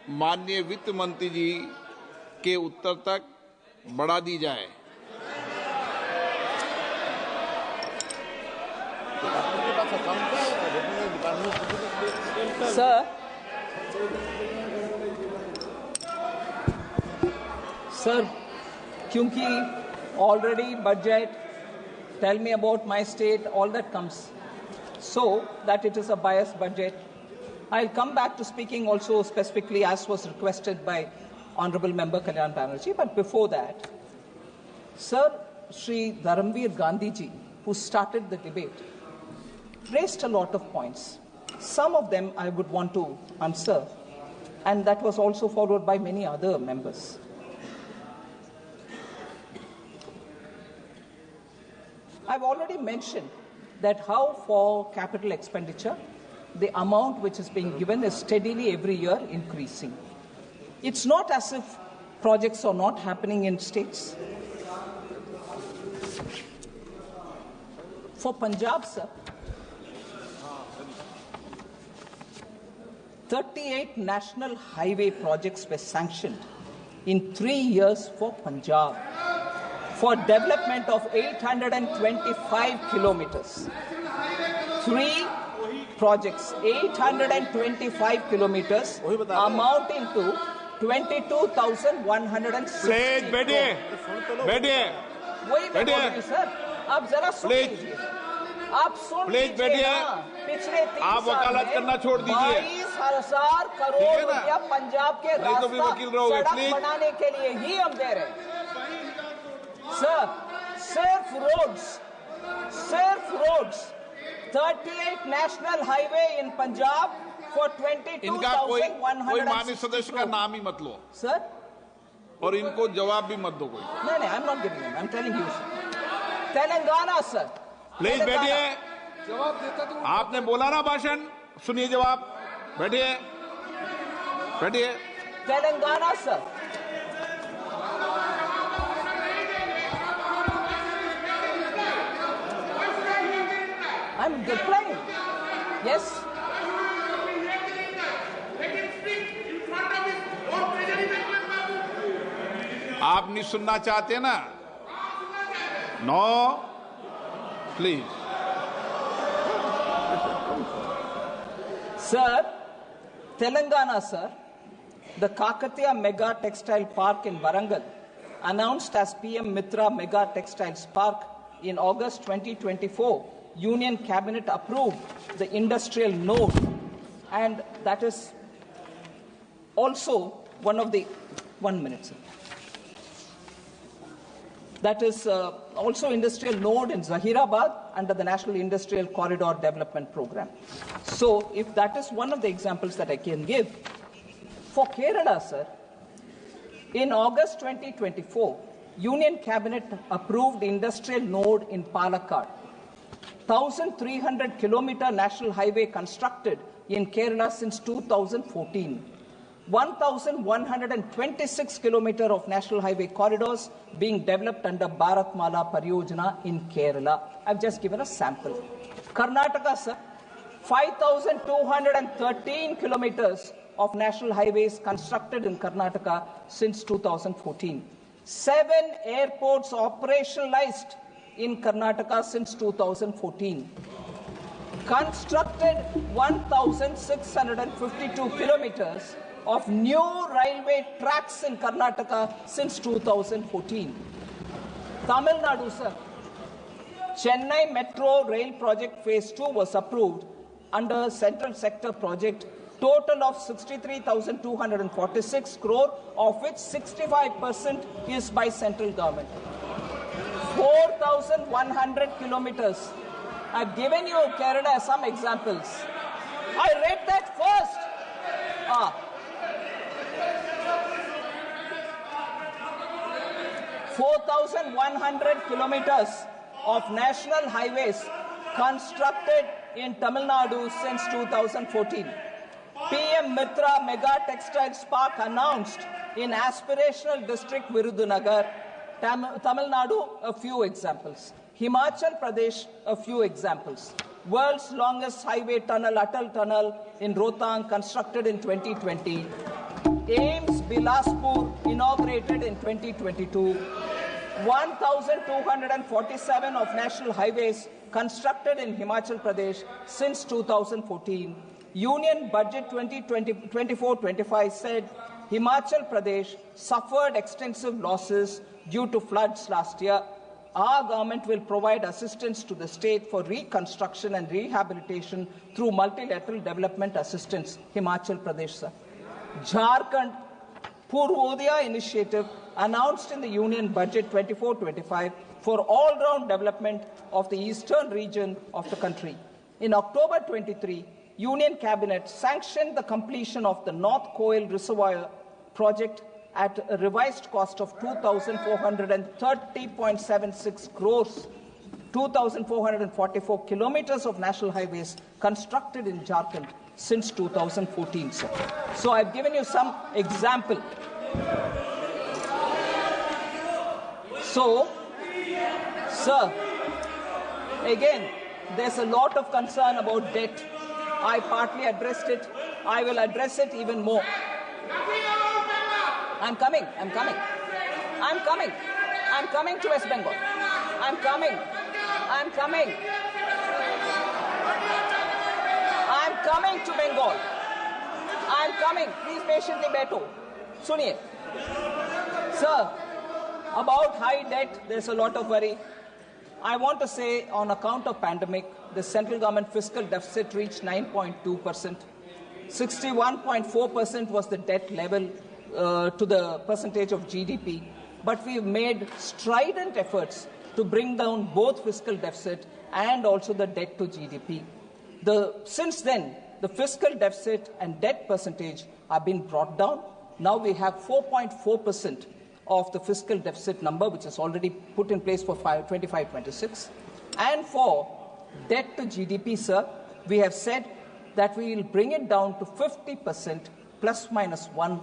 माननीय वित्त मंत्री जी के उत्तर तक बढ़ा दी जाए. Sir, क्योंकि already budget, tell me about my state, all that comes. So that it is a biased budget. I'll come back to speaking also specifically as was requested by Honorable Member Kalyan Banerjee. But before that, Sir, Shri Dharamveer Gandhi ji who started the debate, raised a lot of points. Some of them I would want to answer, and that was also followed by many other members. I've already mentioned that how for capital expenditure, the amount which is being given is steadily every year increasing. It's not as if projects are not happening in states. For Punjab, sir, 38 national highway projects were sanctioned in 3 years for Punjab for development of 825 kilometers. 3 projects, 825 kilometers, amounting to 22,160 वही मैं बोल रही हूँ sir, आप जरा सुन लीजिए, आप सुन लीजिए ना, पिछले 3 साल में 22,000 करोड़ रुपया पंजाब के रास्ता सड़क बनाने के लिए ही हम दे रहे हैं सर, सिर्फ roads 38 national highway in Punjab for 22,160 इनका कोई माननीय सदस्य का नाम ही मत लो सर, और इनको जवाब भी मत दो कोई। नहीं, I'm not giving him, I'm telling you, sir. Telangana sir, please बैठिए, आपने बोला ना भाषण, सुनिए जवाब, बैठिए। Telangana sir, I'm replying. Yes. आप नहीं सुनना चाहते ना? No, please. Sir, Telangana, sir, the Kakatiya Mega Textile Park in Warangal, announced as PM Mitra Mega Textiles Park in August 2024, Union Cabinet approved the industrial node, and that is also one of the 1 minute, sir. That is also industrial node in Zahirabad under the National Industrial Corridor Development Program. So, if that is one of the examples that I can give, for Kerala, sir, in August 2024, Union Cabinet approved industrial node in Palakkad. 1,300 kilometer national highway constructed in Kerala since 2014. 1,126 kilometer of national highway corridors being developed under Bharatmala Pariyojana in Kerala. I've just given a sample. Karnataka, sir, 5,213 kilometers of national highways constructed in Karnataka since 2014. 7 airports operationalized in Karnataka since 2014. Constructed 1,652 kilometers of new railway tracks in Karnataka since 2014. Tamil Nadu, sir, Chennai Metro Rail Project Phase 2 was approved under Central Sector Project, total of 63,246 crore, of which 65% is by central government. 4,100 kilometers. I've given you Kerala some examples. I read that first. 4,100 kilometers of national highways constructed in Tamil Nadu since 2014. PM Mitra Mega Textiles Park announced in aspirational district Virudunagar. Tamil Nadu, a few examples. Himachal Pradesh, a few examples. World's longest highway tunnel, Atal Tunnel in Rohtang, constructed in 2020. AIIMS Bilaspur, inaugurated in 2022. 1,247 of national highways constructed in Himachal Pradesh since 2014. Union Budget 2024-25 said Himachal Pradesh suffered extensive losses due to floods last year. Our government will provide assistance to the state for reconstruction and rehabilitation through multilateral development assistance. Himachal Pradesh, sir. Jharkhand, Purvodaya initiative announced in the Union Budget 24-25 for all-round development of the eastern region of the country. In October 23, Union Cabinet sanctioned the completion of the North Coil Reservoir project at a revised cost of 2,430.76 crores, 2,444 kilometers of national highways constructed in Jagan since 2014, sir. So I've given you some example. So, sir, again, there's a lot of concern about debt. I partly addressed it. I will address it even more. I'm coming to West Bengal. I'm coming to Bengal. I'm coming. Please patiently beto. Suniye. Sir, about high debt, there's a lot of worry. I want to say on account of pandemic, the central government fiscal deficit reached 9.2%. 61.4% was the debt level to the percentage of GDP. But we've made strident efforts to bring down both fiscal deficit and also the debt to GDP. Since then, the fiscal deficit and debt percentage have been brought down. Now we have 4.4% of the fiscal deficit number, which is already put in place for 25-26. And for debt to GDP, sir, we have said that we will bring it down to 50% plus minus 1%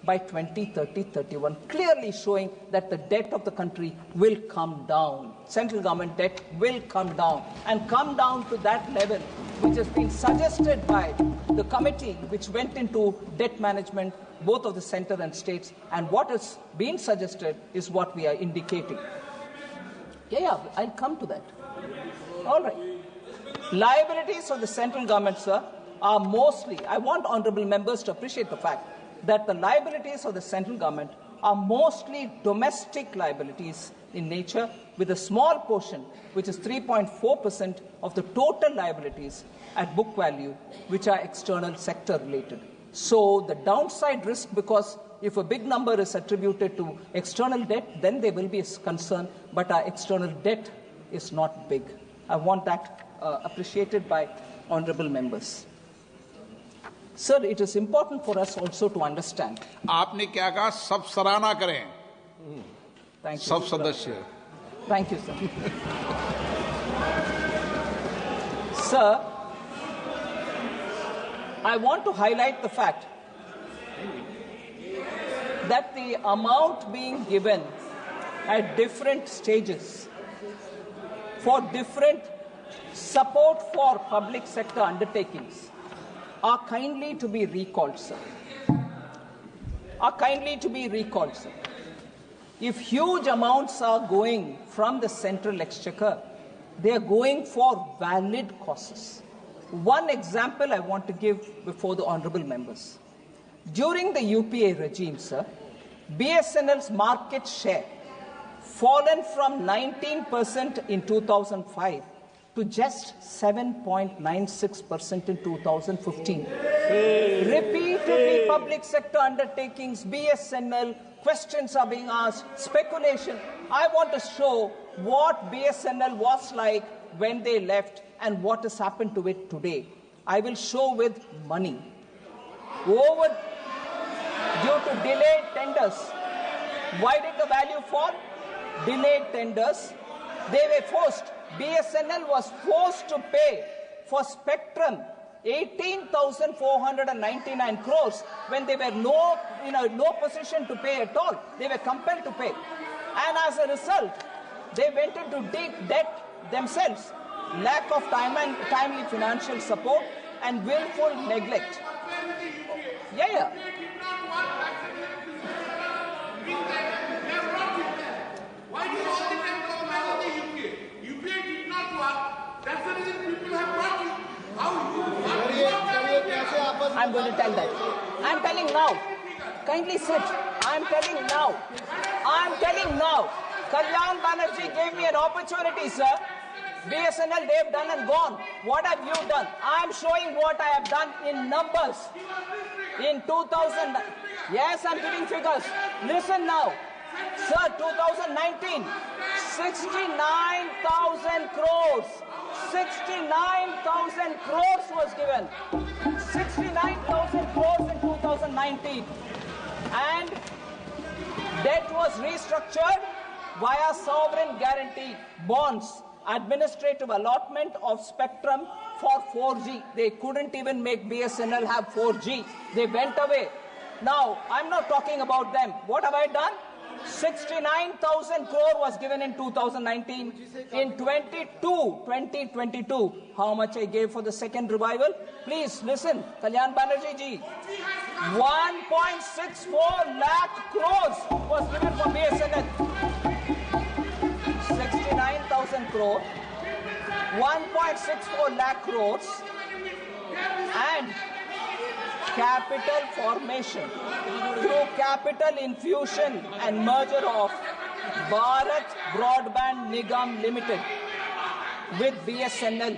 by 2030-31, clearly showing that the debt of the country will come down. Central government debt will come down and come down to that level which has been suggested by the committee which went into debt management, both of the center and states, and what has been suggested is what we are indicating. Yeah, I'll come to that. All right. Liabilities of the central government, sir, are mostly, I want honorable members to appreciate the fact that the liabilities of the central government are mostly domestic liabilities in nature, with a small portion, which is 3.4% of the total liabilities at book value, which are external sector related. So the downside risk, because if a big number is attributed to external debt, then there will be a concern, but our external debt is not big. I want that appreciated by honorable members. Sir, it is important for us also to understand. आपने क्या कहा? सब सराहना करें. Thank you. सब सदस्य. Thank you, sir. Sir, I want to highlight the fact that the amount being given at different stages for different support for public sector undertakings are kindly to be recalled, sir. If huge amounts are going from the central exchequer, they are going for valid causes. One example I want to give before the honorable members. During the UPA regime, sir, BSNL's market share fallen from 19% in 2005 to just 7.96% in 2015. Repeatedly, public sector undertakings, BSNL, questions are being asked, speculation. I want to show what BSNL was like when they left and what has happened to it today. I will show with money. Due to delayed tenders. Why did the value fall? Delayed tenders. They were forced. BSNL was forced to pay for spectrum 18,499 crores when they were no position to pay at all. They were compelled to pay. And as a result, they went into deep debt themselves. Lack of timely financial support and willful neglect. Yeah. Why do you all the time talk about the UPA? UPA did not work. That's the reason people have brought you. I'm going to tell that. I'm telling now. Kindly sit. I'm telling now. Kalyan Banerjee gave me an opportunity, sir. BSNL, they've done and gone. What have you done? I'm showing what I have done in numbers. In 2000, yes, I'm giving figures. Listen now. Sir, 2019, 69,000 crores. 69,000 crores was given. 69,000 crores in 2019. And debt was restructured via sovereign guarantee bonds, administrative allotment of spectrum for 4G. They couldn't even make BSNL have 4G. They went away. Now, I'm not talking about them. What have I done? 69,000 crore was given in 2019. In 2022, how much I gave for the second revival? Please listen, Kalyan Banerjee ji. 1.64 lakh crores was given for BSNL. 69,000 crore, 1.64 lakh crores, and capital formation through capital infusion and merger of Bharat Broadband Nigam Limited with BSNL.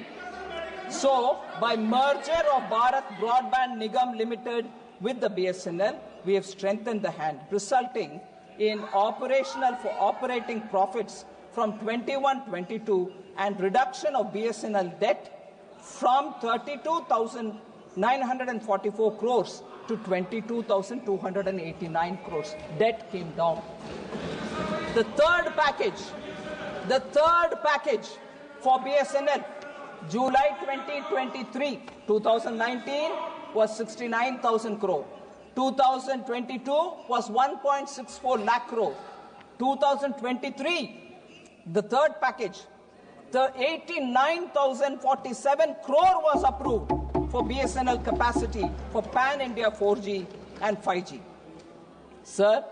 So, by merger of Bharat Broadband Nigam Limited with the BSNL, we have strengthened the hand, resulting in operating profits from 21-22 and reduction of BSNL debt from 32,944 crores to 22,289 crores. Debt came down. The third package for BSNL, July 2023, 2019 was 69,000 crore. 2022 was 1.64 lakh crore. 2023, the third package, the 89,047 crore was approved for BSNL capacity for pan-India 4G and 5G. Sir,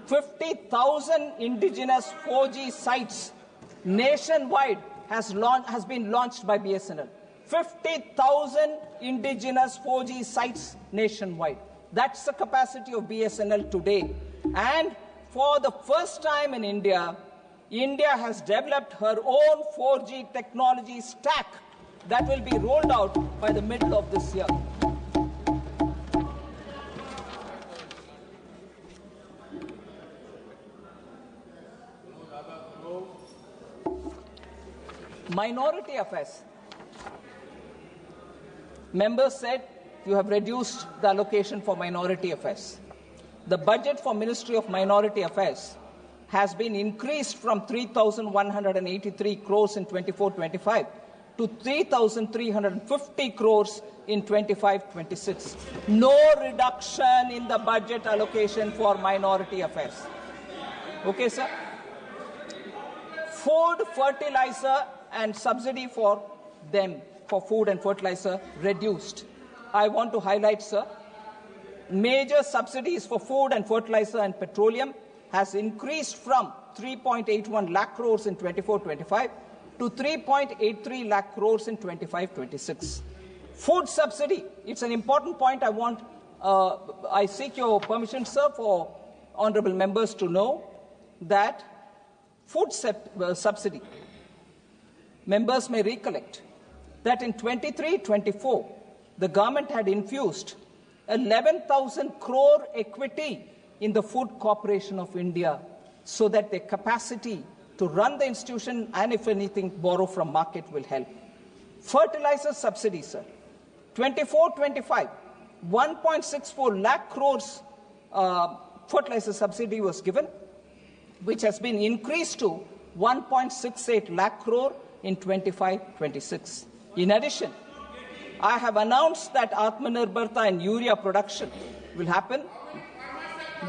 50,000 indigenous 4G sites nationwide has been launched by BSNL. 50,000 indigenous 4G sites nationwide. That's the capacity of BSNL today. And for the first time in India, India has developed her own 4G technology stack that will be rolled out by the middle of this year. Minority affairs. Members said you have reduced the allocation for minority affairs. The budget for Ministry of Minority Affairs has been increased from 3,183 crores in 24-25 to 3,350 crores in 25-26. No reduction in the budget allocation for minority affairs. Okay, sir? Food, fertilizer, and subsidy for them, for food and fertilizer, reduced. I want to highlight, sir, major subsidies for food and fertilizer and petroleum has increased from 3.81 lakh crores in 24-25 to 3.83 lakh crores in 25-26. Food subsidy, it's an important point I seek your permission, sir, for honorable members to know that food subsidy, members may recollect that in 23-24, the government had infused 11,000 crore equity in the Food Corporation of India so that their capacity to run the institution and, if anything, borrow from market will help. Fertilizer subsidy, sir. 24-25, 1.64 lakh crores fertilizer subsidy was given, which has been increased to 1.68 lakh crore in 25-26. In addition, I have announced that Atmanirbharta and urea production will happen.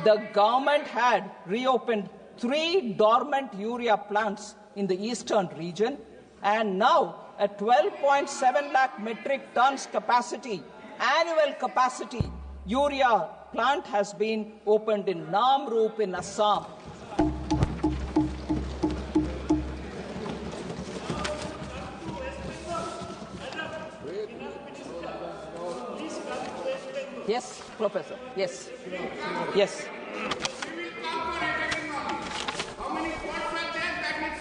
The government had reopened 3 dormant urea plants in the eastern region, and now a 12.7 lakh metric tons capacity, annual capacity, urea plant has been opened in Namrup in Assam. Yes, Professor. Yes. Yes. How many pots are there that needs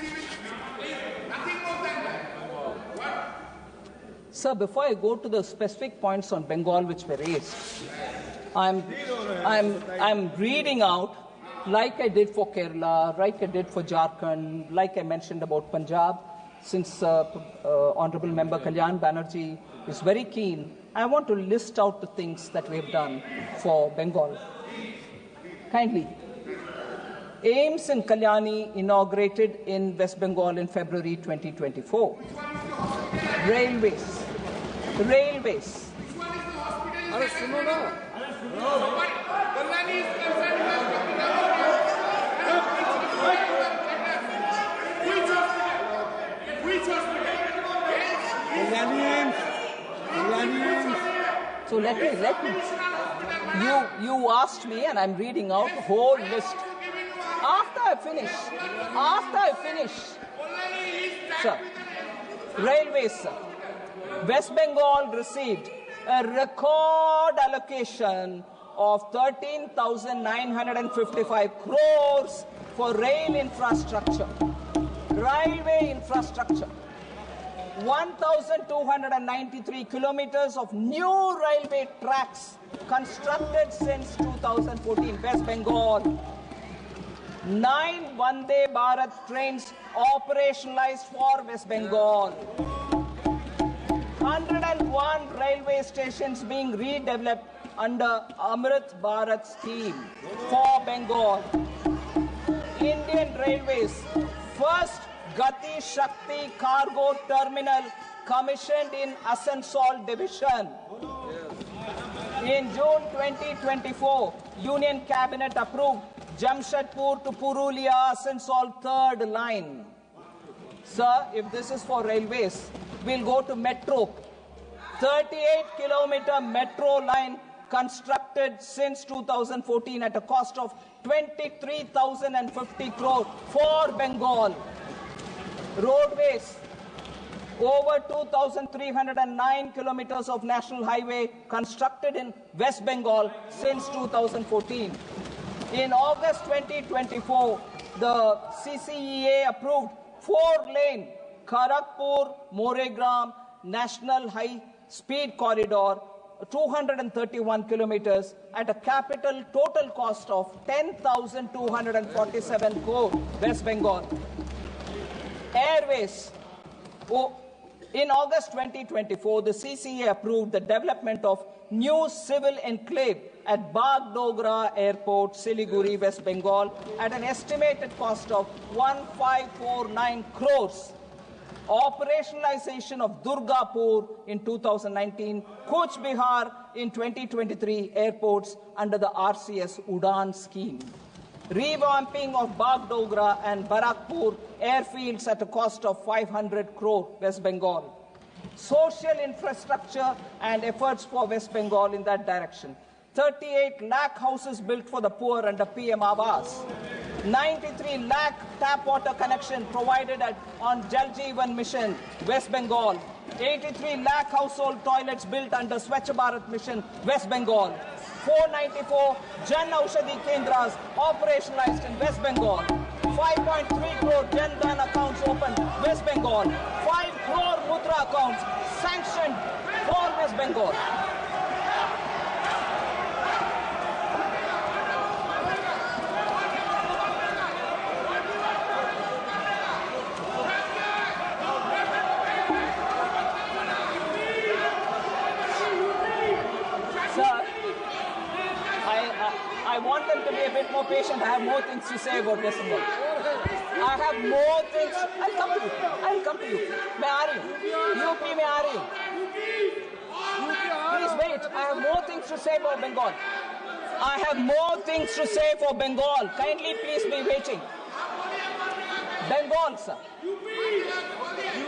Sir, before I go to the specific points on Bengal which were raised, I'm reading out, like I did for Kerala, like I did for Jharkhand, like I mentioned about Punjab, since Honorable Member Kalyan Banerjee is very keen, I want to list out the things that we have done for Bengal. Kindly. AIMS in Kalyani inaugurated in West Bengal in February 2024. Railways. So let me. You asked me, and I'm reading out the whole list. After I finish, sir, railways, sir. West Bengal received a record allocation of 13,955 crores for rail infrastructure, railway infrastructure. 1,293 kilometers of new railway tracks constructed since 2014, West Bengal. 9 Vande Bharat trains operationalized for West Bengal. 101 railway stations being redeveloped under Amrit Bharat scheme for Bengal. Indian Railways first Gati Shakti cargo terminal commissioned in Asansol division. In June 2024, Union Cabinet approved Jamshedpur to Purulia Asansol third line. Sir, if this is for railways, we'll go to metro. 38-kilometer metro line constructed since 2014 at a cost of 23,050 crore for Bengal. Roadways, over 2,309 kilometers of national highway constructed in West Bengal since 2014. In August 2024, the CCEA approved 4-lane Kharagpur-Moregram National High Speed Corridor, 231 kilometers at a capital total cost of 10,247 crore, West Bengal. Airways. In August 2024, the CCA approved the development of new civil enclave at Bagdogra Airport, Siliguri, West Bengal, at an estimated cost of 1,549 crores. Operationalization of Durgapur in 2019, Kuch Bihar in 2023 airports under the RCS Udan scheme. Revamping of Bagdogra and Barakpur airfields at a cost of 500 crore, West Bengal. Social infrastructure and efforts for West Bengal in that direction. 38 lakh houses built for the poor under PM Awas. 93 lakh tap water connection provided on Jal Jeevan Mission, West Bengal. 83 lakh household toilets built under Swachh Bharat Mission, West Bengal. 494 Jan Aushadhi Kendras operationalized in West Bengal. 5.3 crore Jan Dhan accounts opened, West Bengal. 5 crore Mudra accounts sanctioned for West Bengal. I want them to be a bit more patient. I have more things to say about West Bengal. I have more things. I'll come to you. मैं आ रही हूँ. UP में आ रही हूँ. Please wait. I have more things to say about Bengal. I have more things to say for Bengal. Kindly please be waiting. Bengal, sir.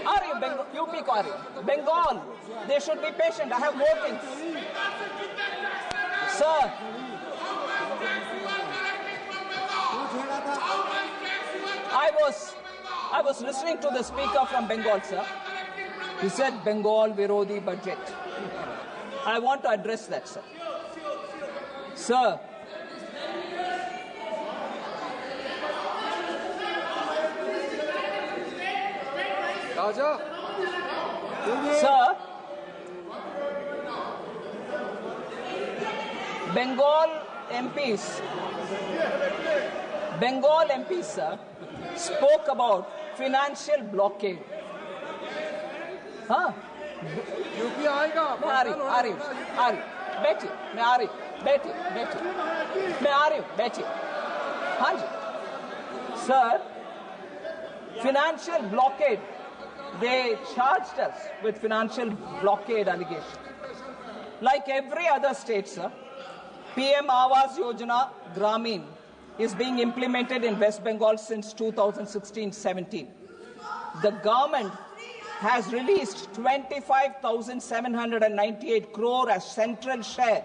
आ रही हूँ Bengal. UP को आ रही हूँ. Bengal. They should be patient. I have more things. Sir. I was listening to the speaker from Bengal, sir. He said Bengal Virodi budget. I want to address that, sir. Sir, Bengal MPs, sir, spoke about financial blockade. हाँ, UP आएगा मैं आ रही बैठिए, मैं आ रही, मैं आ रही हूँ, बैठिए. हाँ जी, sir, financial blockade. They charged us with financial blockade allegations. Like every other state, sir, PM Awas Yojana Gramin is being implemented in West Bengal since 2016-17. The government has released 25,798 crore as central share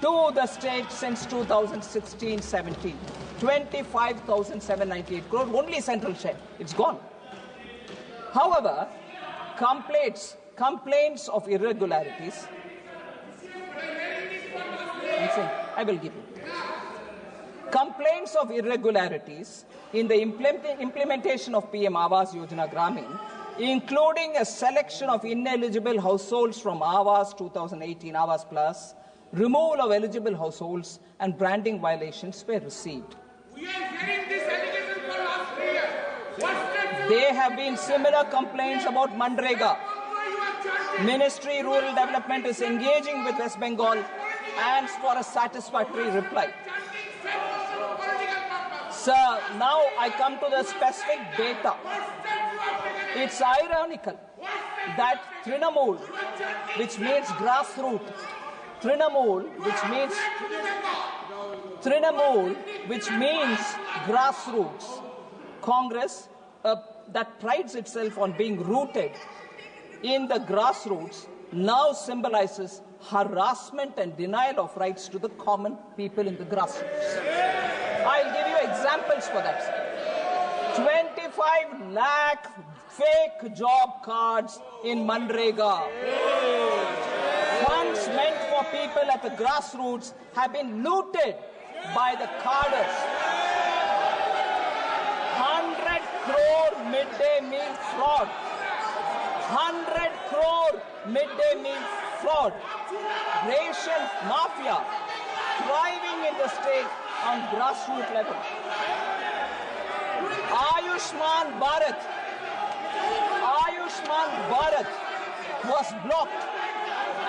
to the state since 2016-17. 25,798 crore, only central share. It's gone. However, complaints of irregularities, I will give you. Complaints of irregularities in the implementation of PM Awas Yojana Gramin, including a selection of ineligible households from Awas 2018 Awas Plus, removal of eligible households, and branding violations were received. We are hearing this allegation for last 3 years. There have been similar complaints about Mandrega. Ministry Rural Development is engaging with West Bengal and for a satisfactory reply. Sir, now I come to the specific data. It's ironical that Trinamool, which means grassroots, grassroots, Congress that prides itself on being rooted in the grassroots now symbolizes harassment and denial of rights to the common people in the grassroots. I'll give you examples for that, sir. 25 lakh fake job cards in Mandrega. Funds meant for people at the grassroots have been looted by the carders. 100 crore midday meal fraud. 100 crore midday meal fraud. Ration mafia thriving in the state on grassroots level. Ayushman Bharat was blocked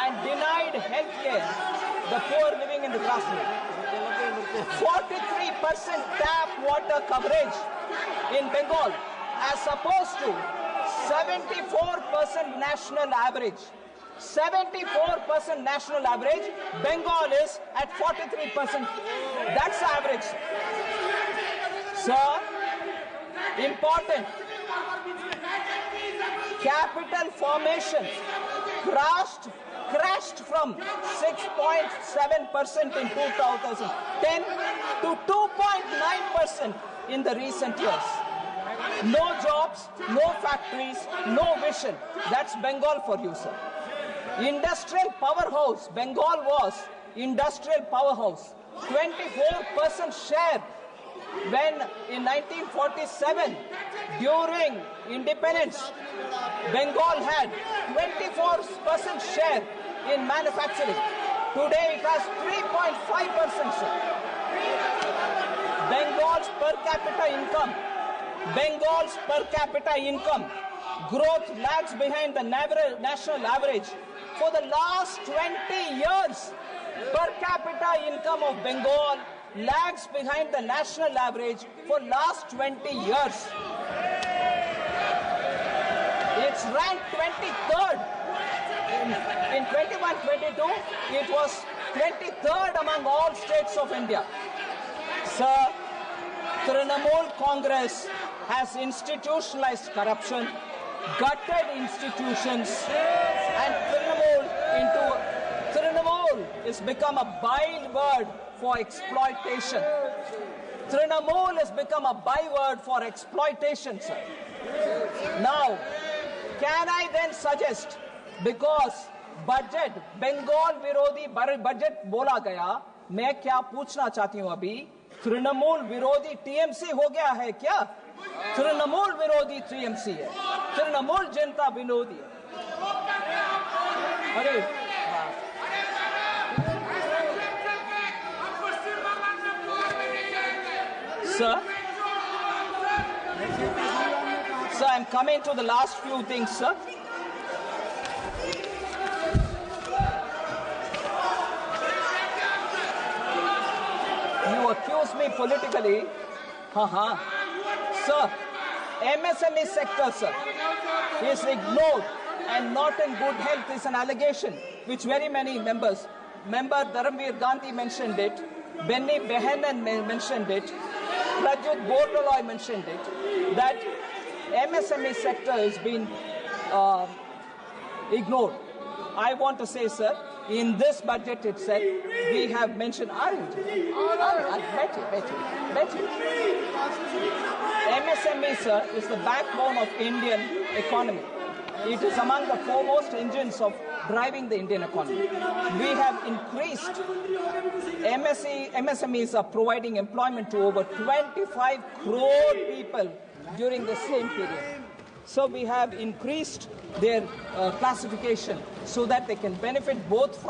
and denied health care the poor living in the grassroots. 43% tap water coverage in Bengal as opposed to 74% national average. 74% national average, Bengal is at 43%. That's the average. Sir, important. Capital formation crashed from 6.7% in 2010 to 2.9% in the recent years. No jobs, no factories, no vision. That's Bengal for you, sir. Industrial powerhouse. Bengal was industrial powerhouse. 24% share when in 1947, during independence, Bengal had 24% share in manufacturing. Today it has 3.5%, sir. Bengal's per capita income growth lags behind the national average. For the last 20 years, per capita income of Bengal lags behind the national average for last 20 years. It's ranked 23rd. In 21-22, it was 23rd among all states of India. Sir, Trinamool Congress has institutionalized corruption, gutted institutions, and Trinamool has become a byword for exploitation. Trinamool has become a byword for exploitation, sir. Now, can I then suggest, because budget, Bengal विरोधी budget बोला गया, मैं क्या पूछना चाहती हूँ अभी, तृणमूल विरोधी टीएमसी हो गया है क्या? तृणमूल विरोधी टीएमसी है, तृणमूल जनता विरोधी है. अरे Sir, I'm coming to the last few things, sir. You accuse me politically. Sir, MSME sector, sir, is ignored and not in good health is an allegation which very many members, Member Dharamveer Gandhi mentioned it, Benny Behanan mentioned it, Prajut Bordaloy mentioned it, that MSME sector has been ignored. I want to say, sir, in this budget itself, we have mentioned MSME, sir, is the backbone of Indian economy. It is among the foremost engines of driving the Indian economy. We have increased, MSMEs are providing employment to over 25 crore people during the same period. So we have increased their classification so that they can benefit both from